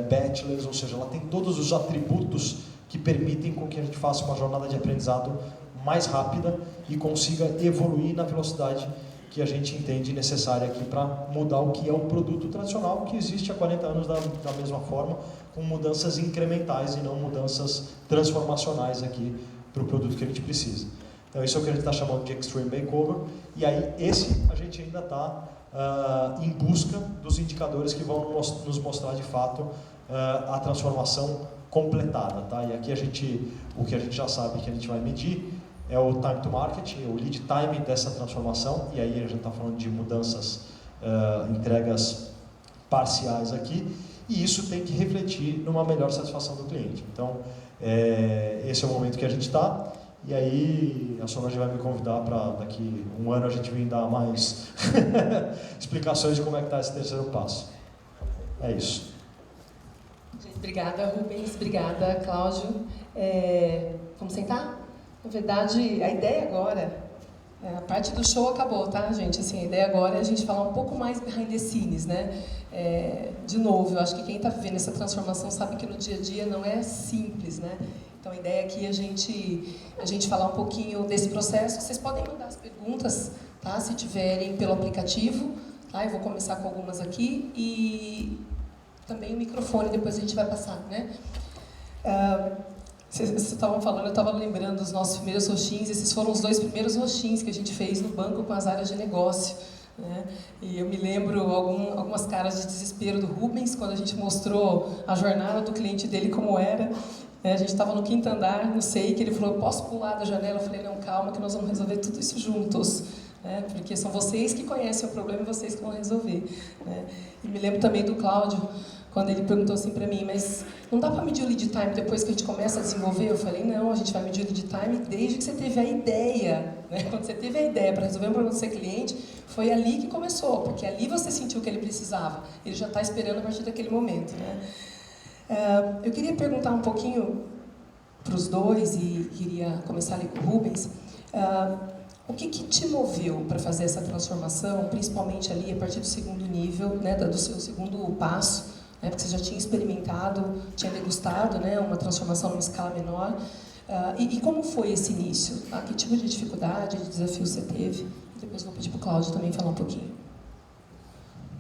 batchless, ou seja, ela tem todos os atributos que permitem com que a gente faça uma jornada de aprendizado mais rápida e consiga evoluir na velocidade que a gente entende necessária aqui para mudar o que é o produto tradicional, que existe há 40 anos da mesma forma, com mudanças incrementais e não mudanças transformacionais aqui para o produto que a gente precisa. Então isso é o que a gente está chamando de Extreme Makeover, e aí esse a gente ainda está em busca dos indicadores que vão nos mostrar de fato a transformação completada, tá? E aqui o que a gente já sabe que a gente vai medir é o time to market, o lead time dessa transformação, e aí a gente está falando de mudanças, entregas parciais aqui, e isso tem que refletir numa melhor satisfação do cliente. Então, esse é o momento que a gente está, e aí a Solange vai me convidar para daqui um ano a gente vir dar mais explicações de como é que está esse terceiro passo. É isso. Obrigada, Rubens. Obrigada, Cláudio. Vamos sentar? Na verdade, a ideia agora, a parte do show acabou, tá, gente? Assim, a ideia agora é a gente falar um pouco mais behind the scenes, né? De novo, eu acho que quem está vivendo essa transformação sabe que no dia a dia não é simples, né? Então, a ideia aqui é a gente falar um pouquinho desse processo. Vocês podem mandar as perguntas, tá? Se tiverem pelo aplicativo, tá? Eu vou começar com algumas aqui e também o microfone, depois a gente vai passar, né? Vocês estavam falando, eu estava lembrando dos nossos primeiros roxins. Esses foram os 2 primeiros roxins que a gente fez no banco com as áreas de negócio, né? E eu me lembro algumas caras de desespero do Rubens quando a gente mostrou a jornada do cliente dele como era. A gente estava no 5º andar, no SEI, que ele falou, posso pular da janela? Eu falei, não, calma, que nós vamos resolver tudo isso juntos. Porque são vocês que conhecem o problema e vocês que vão resolver. E me lembro também do Cláudio, quando ele perguntou assim para mim, mas não dá para medir o lead time depois que a gente começa a desenvolver? Eu falei, não, a gente vai medir o lead time desde que você teve a ideia. Quando você teve a ideia para resolver um problema do seu cliente, foi ali que começou, porque ali você sentiu o que ele precisava. Ele já está esperando a partir daquele momento. Eu queria perguntar um pouquinho para os dois, e queria começar ali com o Rubens. O que te moveu para fazer essa transformação, principalmente ali a partir do 2º nível, né, do seu 2º passo, né, porque você já tinha experimentado, tinha degustado, né, uma transformação numa escala menor. E como foi esse início? Que tipo de dificuldade, de desafio você teve? E depois vou pedir para o Cláudio também falar um pouquinho.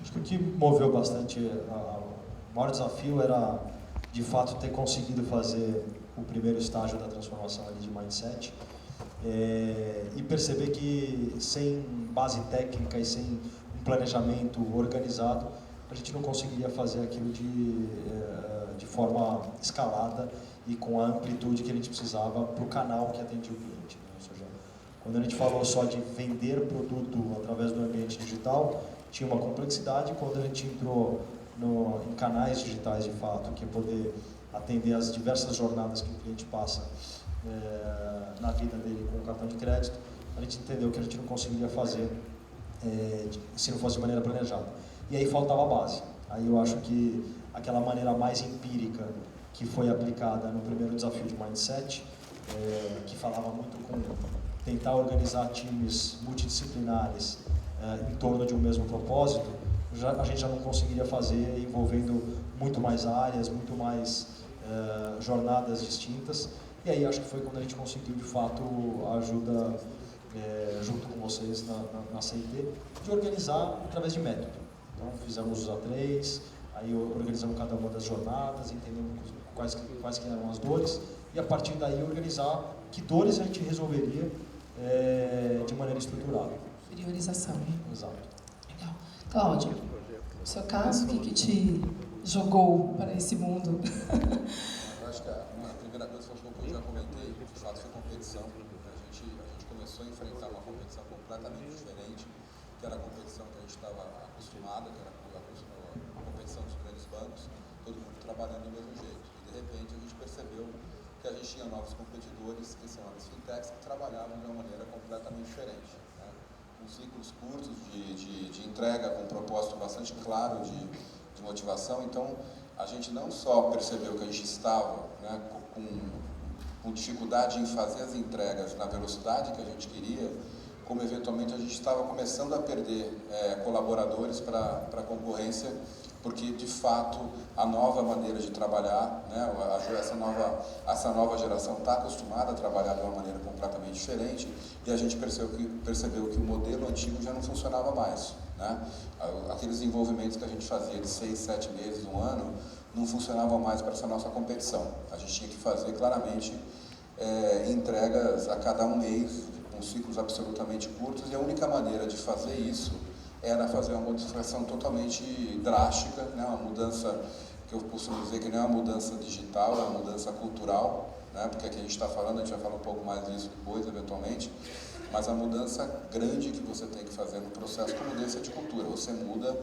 Acho que o que moveu bastante, o maior desafio era, de fato, ter conseguido fazer o primeiro estágio da transformação ali de mindset, e perceber que sem base técnica e sem um planejamento organizado, a gente não conseguiria fazer aquilo de forma escalada e com a amplitude que a gente precisava para o canal que atendia o cliente. Ou seja, quando a gente falou só de vender produto através do ambiente digital, tinha uma complexidade. Quando a gente entrou em canais digitais de fato, que é poder atender as diversas jornadas que o cliente passa na vida dele com o cartão de crédito, a gente entendeu que a gente não conseguiria fazer se não fosse de maneira planejada. E aí faltava a base. Aí eu acho que aquela maneira mais empírica que foi aplicada no primeiro desafio de mindset, que falava muito com tentar organizar times multidisciplinares em torno de um mesmo propósito, a gente já não conseguiria fazer envolvendo muito mais áreas, muito mais jornadas distintas. E aí acho que foi quando a gente conseguiu de fato a ajuda junto com vocês na CIT de organizar através de método. Então fizemos os A3, aí organizamos cada uma das jornadas, entendemos quais que eram as dores, e a partir daí organizar que dores a gente resolveria de maneira estruturada. Priorização. Exato. Legal. Cláudio, no seu caso, o que te jogou para esse mundo? Eu acho que a primeira coisa foi um pouco que eu já comentei, de fato foi competição. A gente começou a enfrentar uma competição completamente diferente, que era a competição que a gente estava acostumado acostumada, que era a competição dos grandes bancos, todo mundo trabalhando do mesmo jeito. E de repente a gente percebeu que a gente tinha novos competidores, que são as fintechs, que trabalhavam de uma maneira completamente diferente, né? Com ciclos curtos de entrega, com um propósito bastante claro de motivação. Então, a gente não só percebeu que a gente estava, né, com dificuldade em fazer as entregas na velocidade que a gente queria, como eventualmente a gente estava começando a perder colaboradores para a concorrência, porque de fato a nova maneira de trabalhar, né, essa nova geração está acostumada a trabalhar de uma maneira completamente diferente, e a gente percebeu que o modelo antigo já não funcionava mais, né? Aqueles envolvimentos que a gente fazia de 6, 7 meses, um ano, não funcionavam mais para essa nossa competição. A gente tinha que fazer claramente entregas a cada um mês, com ciclos absolutamente curtos, e a única maneira de fazer isso era fazer uma modificação totalmente drástica, né? Uma mudança que eu costumo dizer que não é uma mudança digital, é uma mudança cultural, né? Porque aqui a gente está falando, a gente vai falar um pouco mais disso depois, eventualmente, mas a mudança grande que você tem que fazer no processo de mudança de cultura. Você muda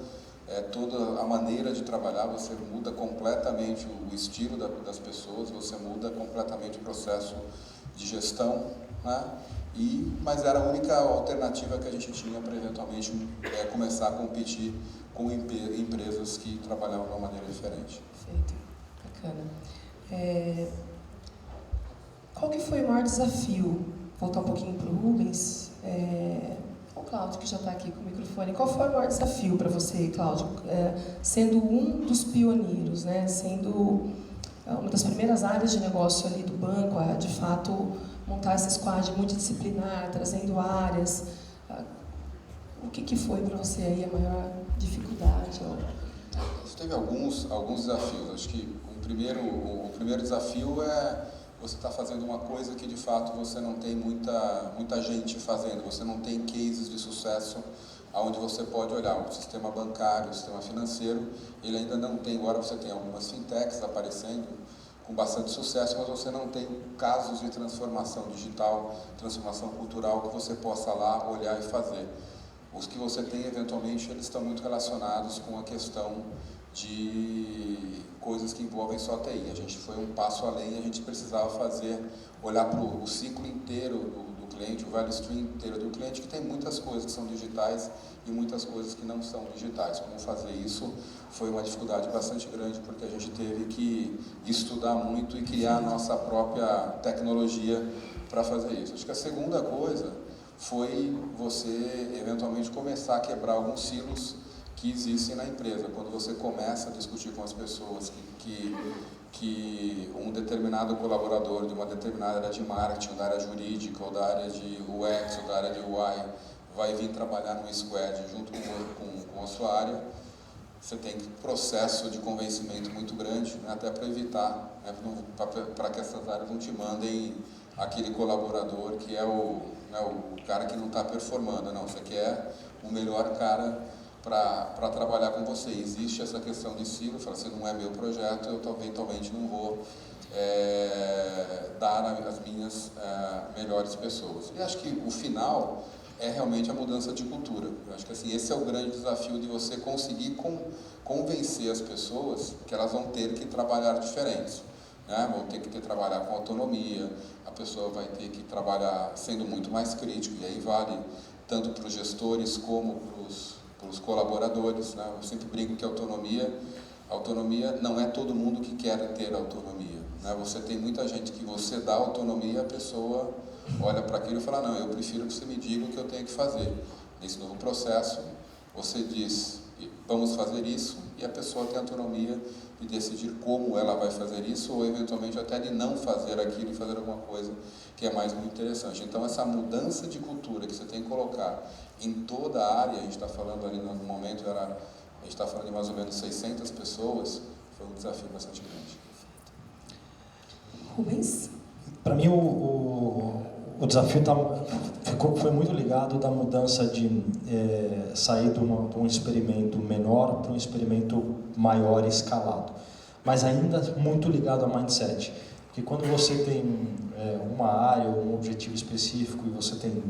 toda a maneira de trabalhar, você muda completamente o estilo das pessoas, você muda completamente o processo de gestão, né? Mas era a única alternativa que a gente tinha para eventualmente começar a competir com empresas que trabalhavam de uma maneira diferente. Perfeito, bacana. Qual que foi o maior desafio? Voltar um pouquinho para o Rubens. O Cláudio, que já está aqui com o microfone. Qual foi o maior desafio para você, Cláudio? Sendo um dos pioneiros, né? Sendo uma das primeiras áreas de negócio ali do banco, de fato, montar essa squad multidisciplinar, trazendo áreas. O que foi para você aí a maior dificuldade? Teve alguns desafios. Acho que o primeiro desafio você está fazendo uma coisa que de fato você não tem muita gente fazendo, você não tem cases de sucesso onde você pode olhar. O sistema bancário, o sistema financeiro, ele ainda não tem, agora você tem algumas fintechs aparecendo com bastante sucesso, mas você não tem casos de transformação digital, transformação cultural que você possa lá olhar e fazer. Os que você tem, eventualmente, eles estão muito relacionados com a questão de coisas que envolvem só TI. A gente foi um passo além, a gente precisava olhar para o ciclo inteiro do cliente, o value stream inteiro do cliente, que tem muitas coisas que são digitais e muitas coisas que não são digitais. Como fazer isso foi uma dificuldade bastante grande, porque a gente teve que estudar muito e criar a nossa própria tecnologia para fazer isso. Acho que a segunda coisa foi você, eventualmente, começar a quebrar alguns silos que existem na empresa. Quando você começa a discutir com as pessoas que um determinado colaborador de uma determinada área de marketing, ou da área jurídica, ou da área de UX, ou da área de UI, vai vir trabalhar no squad junto com a sua área, você tem um processo de convencimento muito grande, né, até para evitar, né, para que essas áreas não te mandem aquele colaborador que é o cara que não está performando. Não, você quer o melhor cara para trabalhar com você. Existe essa questão de silo, fala assim, não é meu projeto, eu eventualmente não vou dar as minhas melhores pessoas. E acho que o final é realmente a mudança de cultura. Eu acho que assim, esse é o grande desafio de você conseguir convencer as pessoas que elas vão ter que trabalhar diferentes, né? Vão ter que trabalhar com autonomia, a pessoa vai ter que trabalhar sendo muito mais crítico, e aí vale tanto para os gestores como para os colaboradores, né? Eu sempre brinco que autonomia não é todo mundo que quer ter autonomia, né? Você tem muita gente que você dá autonomia, a pessoa olha para aquilo e fala, não, eu prefiro que você me diga o que eu tenho que fazer. Nesse novo processo, você diz, vamos fazer isso, e a pessoa tem autonomia de decidir como ela vai fazer isso, ou eventualmente até de não fazer aquilo e fazer alguma coisa que é mais muito interessante. Então, essa mudança de cultura que você tem que colocar em toda a área, a gente está falando ali no momento, a gente está falando de mais ou menos 600 pessoas, foi um desafio bastante grande. Rubens? Para mim, o desafio foi muito ligado da mudança de sair de um experimento menor para um experimento maior e escalado. Mas ainda muito ligado ao mindset. Porque quando você tem uma área ou um objetivo específico e você tem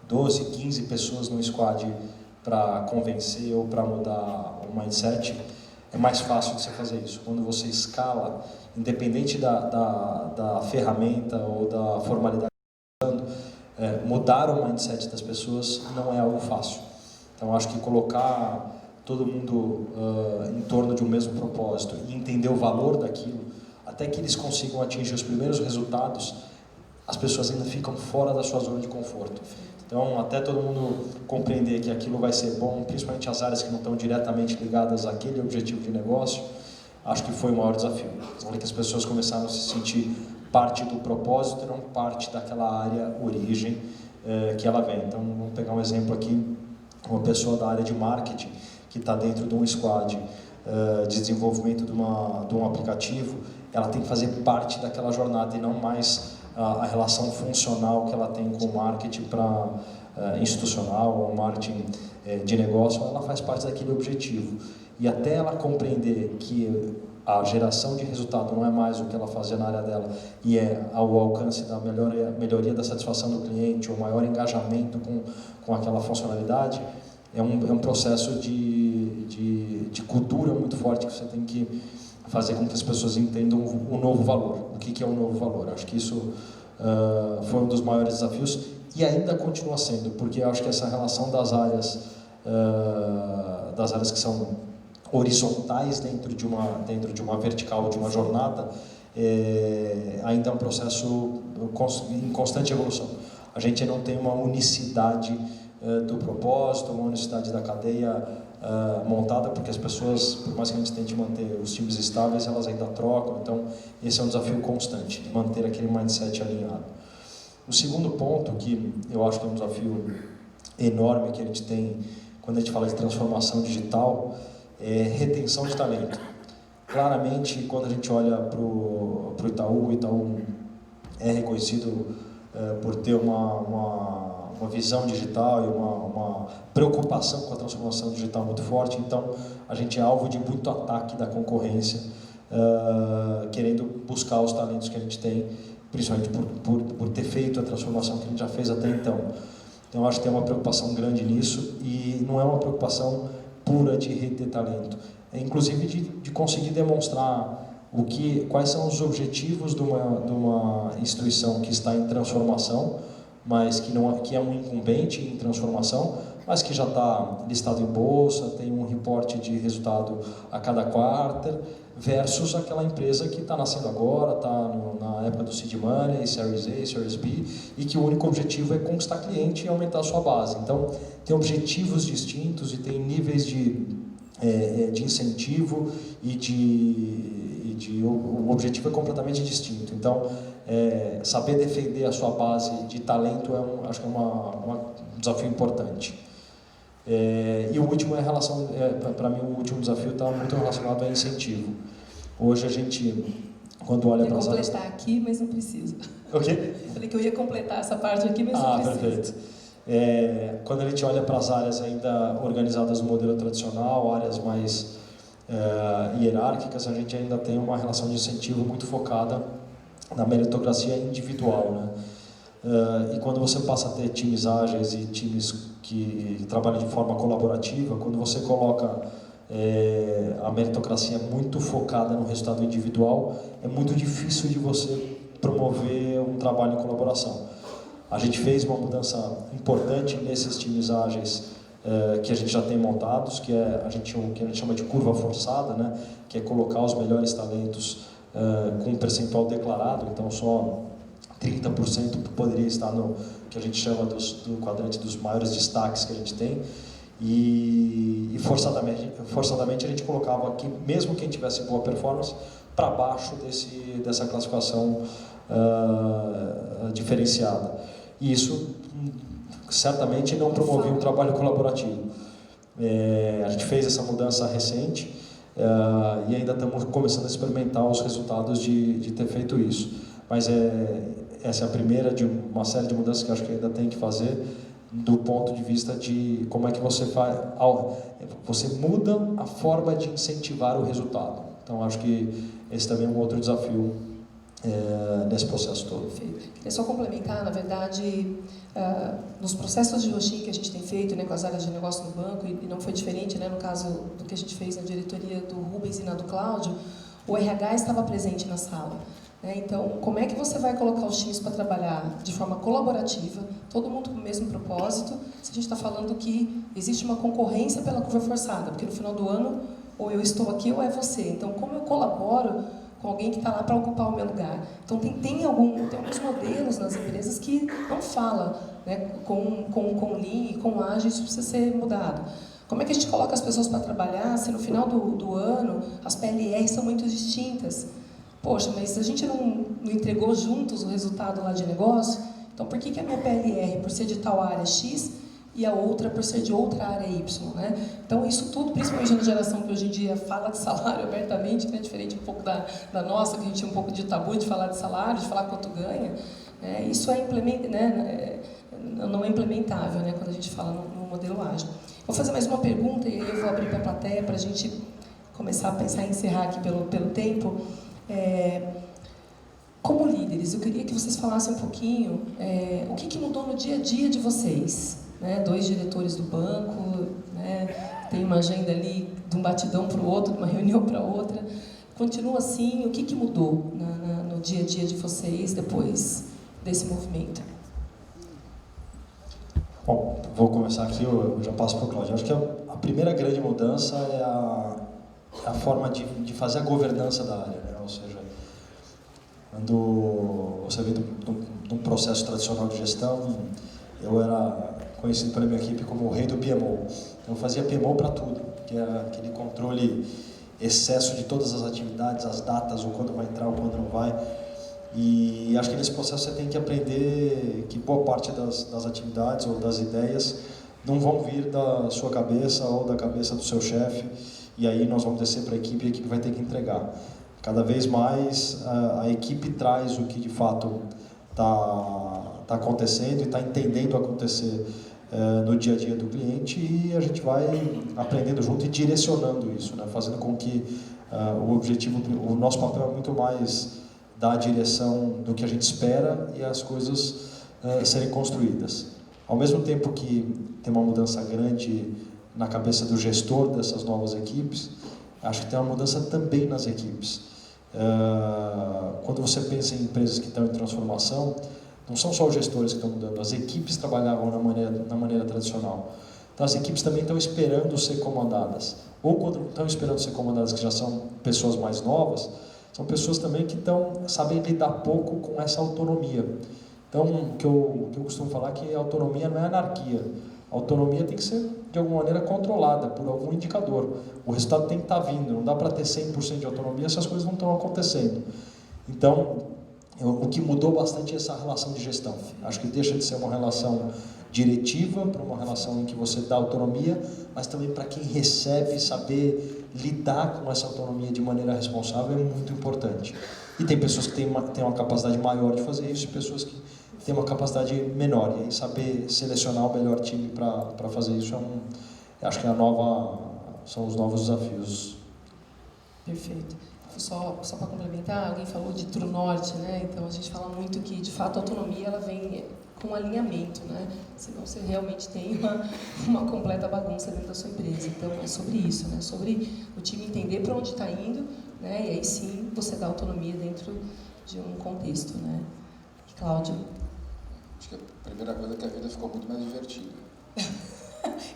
12, 15 pessoas no squad para convencer ou para mudar o mindset, é mais fácil de você fazer isso. Quando você escala, independente da ferramenta ou da formalidade, mudar o mindset das pessoas não é algo fácil. Então, acho que colocar todo mundo em torno de um mesmo propósito e entender o valor daquilo, até que eles consigam atingir os primeiros resultados, as pessoas ainda ficam fora da sua zona de conforto. Então, até todo mundo compreender que aquilo vai ser bom, principalmente as áreas que não estão diretamente ligadas àquele objetivo de negócio, acho que foi o maior desafio. Onde que as pessoas começaram a se sentir parte do propósito e não parte daquela área origem que ela vem. Então, vamos pegar um exemplo aqui, uma pessoa da área de marketing que está dentro de um squad de desenvolvimento de um aplicativo, ela tem que fazer parte daquela jornada e não mais a relação funcional que ela tem com o marketing institucional ou marketing de negócio. Ela faz parte daquele objetivo. E até ela compreender que a geração de resultado não é mais o que ela fazia na área dela e é o alcance da melhoria da satisfação do cliente, ou maior engajamento com aquela funcionalidade, é um processo de cultura muito forte que você tem que fazer com que as pessoas entendam o novo valor. O que é o novo valor? Acho que isso foi um dos maiores desafios e ainda continua sendo, porque eu acho que essa relação das áreas que são horizontais dentro de uma vertical, de uma jornada, ainda é um processo em constante evolução. A gente não tem uma unicidade do propósito, uma unicidade da cadeia montada, porque as pessoas, por mais que a gente tente manter os times estáveis, elas ainda trocam. Então, esse é um desafio constante, de manter aquele mindset alinhado. O segundo ponto, que eu acho que é um desafio enorme que a gente tem quando a gente fala de transformação digital, é retenção de talento. Claramente, quando a gente olha para o Itaú, o Itaú é reconhecido por ter uma visão digital e uma preocupação com a transformação digital muito forte. Então, a gente é alvo de muito ataque da concorrência, querendo buscar os talentos que a gente tem, principalmente por ter feito a transformação que a gente já fez até então. Então, acho que tem uma preocupação grande nisso, e não é uma preocupação pura de reter talento, é inclusive de conseguir demonstrar quais são os objetivos de uma instituição que está em transformação, mas que é um incumbente em transformação, mas que já está listado em bolsa, tem um reporte de resultado a cada quarter, versus aquela empresa que está nascendo agora, está na época do seed money, Series A, Series B, e que o único objetivo é conquistar cliente e aumentar a sua base. Então, tem objetivos distintos e tem níveis de incentivo o objetivo é completamente distinto. Então, saber defender a sua base de talento acho que é um desafio importante. E o último para mim, o último desafio está muito relacionado a incentivo. Hoje a gente, quando olha para as áreas... Eu ia completar aqui, mas não precisa. O quê? Eu falei que eu ia completar essa parte aqui, mas não precisa. Perfeito. Quando a gente olha para as áreas ainda organizadas no modelo tradicional, áreas mais hierárquicas, a gente ainda tem uma relação de incentivo muito focada na meritocracia individual, né? E quando você passa a ter times ágeis e times que trabalham de forma colaborativa, quando você coloca a meritocracia muito focada no resultado individual, é muito difícil de você promover um trabalho em colaboração. A gente fez uma mudança importante nesses times ágeis que a gente já tem montados, que a gente chama de curva forçada, né? Que é colocar os melhores talentos com um percentual declarado, então só 30% poderia estar no que a gente chama do quadrante dos maiores destaques que a gente tem, e forçadamente a gente colocava que mesmo quem tivesse boa performance para baixo dessa classificação diferenciada. E isso certamente não promovia um trabalho colaborativo. A gente fez essa mudança recente e ainda estamos começando a experimentar os resultados de ter feito isso. Mas essa é a primeira de uma série de mudanças que eu acho que ainda tem que fazer, do ponto de vista de como é que você faz. Você muda a forma de incentivar o resultado. Então, acho que esse também é um outro desafio nesse processo todo. Queria só complementar, na verdade, nos processos de ROCHIN que a gente tem feito, né, com as áreas de negócio no banco, e não foi diferente, né, no caso do que a gente fez na diretoria do Rubens e na do Cláudio, o RH estava presente na sala. Né? Então, como é que você vai colocar os times para trabalhar de forma colaborativa, todo mundo com o mesmo propósito, se a gente está falando que existe uma concorrência pela curva forçada, porque no final do ano, ou eu estou aqui ou é você. Então, como eu colaboro com alguém que está lá para ocupar o meu lugar? Então, tem alguns modelos nas empresas que não falam, né, com Lean e com Agile, isso precisa ser mudado. Como é que a gente coloca as pessoas para trabalhar se no final do ano as PLRs são muito distintas? Poxa, mas a gente não entregou juntos o resultado lá de negócio, então por que a minha PLR, por ser de tal área X, e a outra por ser de outra área Y, né? Então isso tudo, principalmente na geração que hoje em dia fala de salário abertamente, né? Diferente um pouco da nossa, que a gente tinha um pouco de tabu de falar de salário, de falar quanto ganha, isso não é implementável, né? Quando a gente fala no modelo ágil. Vou fazer mais uma pergunta e aí eu vou abrir para a plateia para a gente começar a pensar em encerrar aqui pelo tempo. Como líderes, eu queria que vocês falassem um pouquinho o que mudou no dia a dia de vocês. Né? 2 diretores do banco, né? Tem uma agenda ali de um batidão para o outro, de uma reunião para outra. Continua assim, o que mudou no dia a dia de vocês depois desse movimento? Bom, vou começar aqui, eu já passo para o Cláudio. Acho que a primeira grande mudança é a forma de fazer a governança da área, né? Ou seja, quando você vem de um processo tradicional de gestão, eu era conhecido pela minha equipe como o rei do PMO. Então eu fazia PMO para tudo, que era aquele controle, excesso de todas as atividades, as datas, o quando vai entrar, o quando não vai. E acho que nesse processo você tem que aprender que boa parte das atividades ou das ideias não vão vir da sua cabeça ou da cabeça do seu chefe, e aí nós vamos descer para a equipe e a equipe vai ter que entregar. Cada vez mais a equipe traz o que de fato está acontecendo e está entendendo acontecer no dia a dia do cliente, e a gente vai aprendendo junto e direcionando isso, né? Fazendo com que o nosso papel é muito mais dar a direção do que a gente espera e as coisas serem construídas. Ao mesmo tempo que tem uma mudança grande na cabeça do gestor dessas novas equipes, acho que tem uma mudança também nas equipes. Quando você pensa em empresas que estão em transformação, não são só os gestores que estão mudando, as equipes trabalhavam na maneira tradicional. Então as equipes também estão esperando ser comandadas. Ou quando estão esperando ser comandadas, que já são pessoas mais novas, são pessoas também que sabem lidar pouco com essa autonomia. Então, o que eu costumo falar é que a autonomia não é anarquia. A autonomia tem que ser, de alguma maneira, controlada por algum indicador. O resultado tem que estar vindo, não dá para ter 100% de autonomia se as coisas não estão acontecendo. Então, o que mudou bastante é essa relação de gestão. Acho que deixa de ser uma relação diretiva para uma relação em que você dá autonomia, mas também para quem recebe, saber lidar com essa autonomia de maneira responsável é muito importante. E tem pessoas que têm uma capacidade maior de fazer isso e pessoas que têm uma capacidade menor. E aí saber selecionar o melhor time para fazer isso acho que são os novos desafios. Perfeito. Só para complementar, alguém falou de True Norte, né? Então a gente fala muito que, de fato, a autonomia ela vem com alinhamento, né? Senão você realmente tem uma completa bagunça dentro da sua empresa. Então é sobre isso, né? Sobre o time entender para onde está indo, né? E aí sim você dá autonomia dentro de um contexto, né? Cláudio? Acho que a primeira coisa é que a vida ficou muito mais divertida.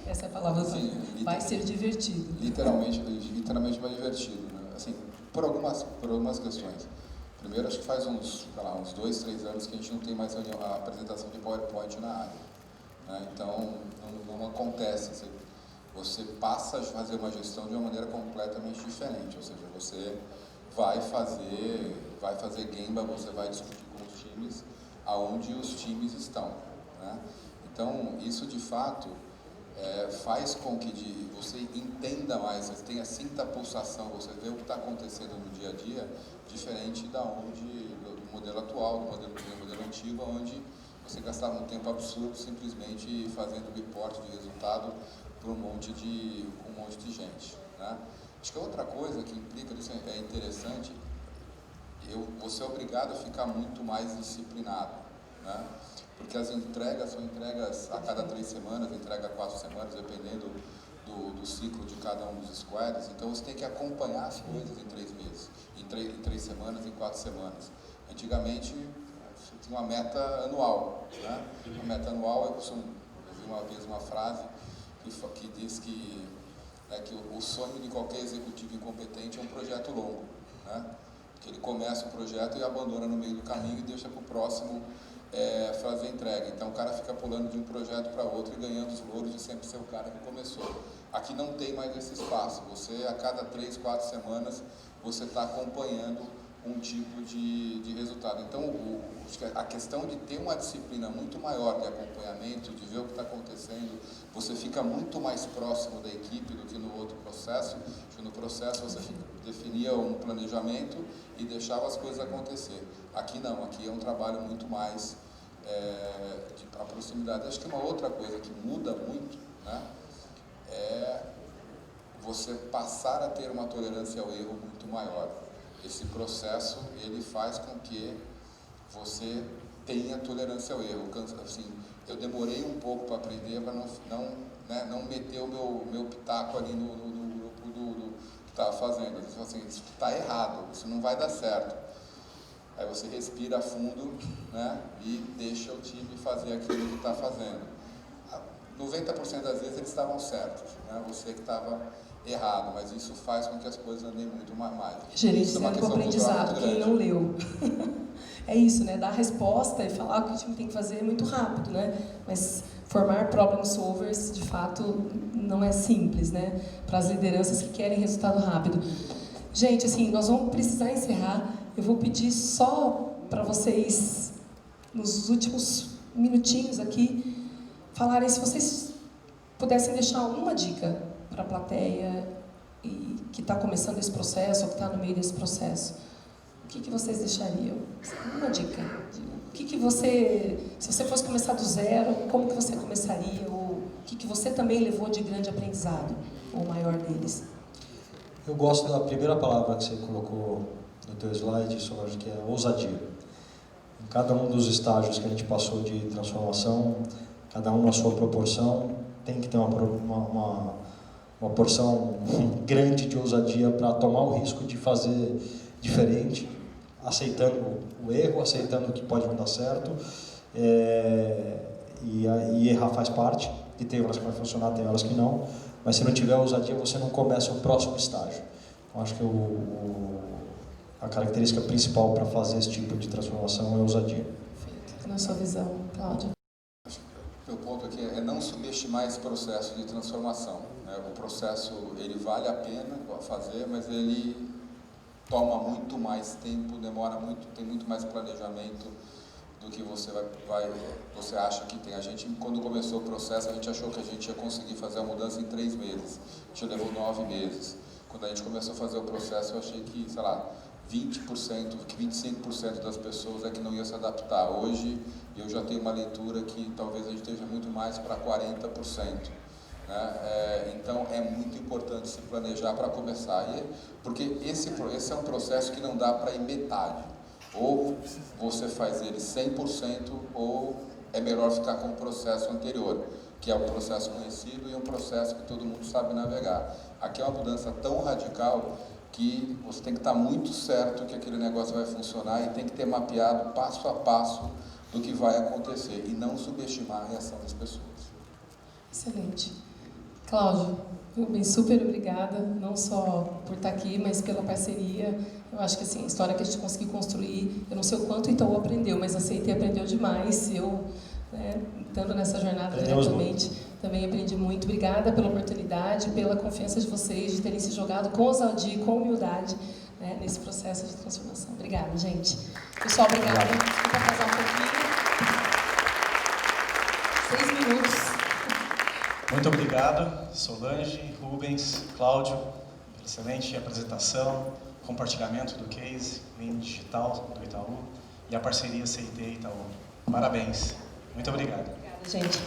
Essa é a palavra. Sim, vai ser divertido. Literalmente mais divertido, né? Assim, por algumas questões. Primeiro, acho que faz uns 2, 3 anos que a gente não tem mais a apresentação de PowerPoint na área. Né? Então, não acontece. Você passa a fazer uma gestão de uma maneira completamente diferente. Ou seja, você vai fazer Gemba, você vai discutir com os times aonde os times estão. Né? Então, isso de fato faz com que você entenda mais, você sinta a pulsação, você vê o que está acontecendo no dia a dia, diferente do modelo atual, do modelo antigo, onde você gastava um tempo absurdo simplesmente fazendo reporte de resultado para um monte de gente. Né? Acho que outra coisa que implica isso é interessante, você é obrigado a ficar muito mais disciplinado, né? Porque as entregas são entregas a cada 3 semanas, entrega a 4 semanas, dependendo do ciclo de cada um dos squads. Então você tem que acompanhar as coisas em 3 meses, em 3 semanas, em 4 semanas. Antigamente você tinha uma meta anual, né? A meta anual, eu vi uma vez uma frase que diz que o sonho de qualquer executivo incompetente é um projeto longo, né? Que ele começa o projeto e abandona no meio do caminho e deixa para o próximo fazer entrega. Então o cara fica pulando de um projeto para outro e ganhando os louros de sempre ser o cara que começou. Aqui não tem mais esse espaço. Você, a cada 3, 4 semanas, você está acompanhando um tipo de resultado. Então a questão de ter uma disciplina muito maior de acompanhamento, de ver o que está acontecendo, você fica muito mais próximo da equipe do que no outro processo. No processo você definia um planejamento e deixava as coisas acontecer. Aqui não, aqui é um trabalho muito mais de proximidade. Acho que uma outra coisa que muda muito, né, é você passar a ter uma tolerância ao erro muito maior. Esse processo, ele faz com que você tenha tolerância ao erro. Assim, eu demorei um pouco para aprender, para não meter o meu pitaco ali no grupo do que estava fazendo. Então, assim, isso está errado, isso não vai dar certo. Aí você respira fundo, né, e deixa o time fazer aquilo que está fazendo. 90% das vezes eles estavam certos, né, você que estava errado, mas isso faz com que as coisas andem muito mais. Gerenciando o aprendizado, quem não leu. É isso, né? Dar a resposta e falar o que o time tem que fazer é muito rápido, né? Mas formar problem solvers, de fato, não é simples, né? Para as lideranças que querem resultado rápido. Gente, assim, nós vamos precisar encerrar. Eu vou pedir só para vocês, nos últimos minutinhos aqui, falarem, se vocês pudessem deixar uma dica para a plateia que está começando esse processo, ou que está no meio desse processo, o que vocês deixariam? Uma dica. O que você, se você fosse começar do zero, como que você começaria? Ou o que você também levou de grande aprendizado, ou o maior deles? Eu gosto da primeira palavra que você colocou no teu slide, Solange, que é ousadia. Em cada um dos estágios que a gente passou de transformação, cada um na sua proporção, tem que ter uma porção grande de ousadia para tomar o risco de fazer diferente, aceitando o erro, aceitando que pode não dar certo, e errar faz parte, e tem horas que vai funcionar, tem horas que não, mas se não tiver ousadia, você não começa o próximo estágio. Então, acho que a característica principal para fazer esse tipo de transformação é a ousadia. Perfeito. Na sua visão, Cláudio? O meu ponto aqui é não subestimar esse processo de transformação, né? O processo, ele vale a pena fazer, mas ele toma muito mais tempo, demora muito, tem muito mais planejamento do que você você acha que tem. A gente, quando começou o processo, a gente achou que a gente ia conseguir fazer a mudança em 3 meses. A gente levou 9 meses. Quando a gente começou a fazer o processo, eu achei que, sei lá, 20%, 25% das pessoas é que não ia se adaptar. Hoje, eu já tenho uma leitura que talvez a gente esteja muito mais para 40%. Né? Então, é muito importante se planejar para começar. Porque esse é um processo que não dá para ir metade. Ou você faz ele 100%, ou é melhor ficar com o processo anterior, que é um processo conhecido e um processo que todo mundo sabe navegar. Aqui é uma mudança tão radical que você tem que estar muito certo que aquele negócio vai funcionar e tem que ter mapeado passo a passo do que vai acontecer e não subestimar a reação das pessoas. Excelente. Cláudio, Rubens, super obrigada, não só por estar aqui, mas pela parceria. Eu acho que assim, a história que a gente conseguiu construir, eu não sei o quanto Itaú aprendeu, mas a CIT aprendeu demais. Eu, estando nessa jornada diretamente, também aprendi muito. Obrigada pela oportunidade, pela confiança de vocês, de terem se jogado com ousadia e com humildade, né, nesse processo de transformação. Obrigada, gente. Pessoal, obrigada. Desculpa atrasar um pouquinho. 6 minutos. Muito obrigado, Solange, Rubens, Cláudio, pela excelente apresentação, compartilhamento do case, Lean Digital do Itaú e a parceria CIT Itaú. Parabéns. Muito obrigado. Obrigada, gente.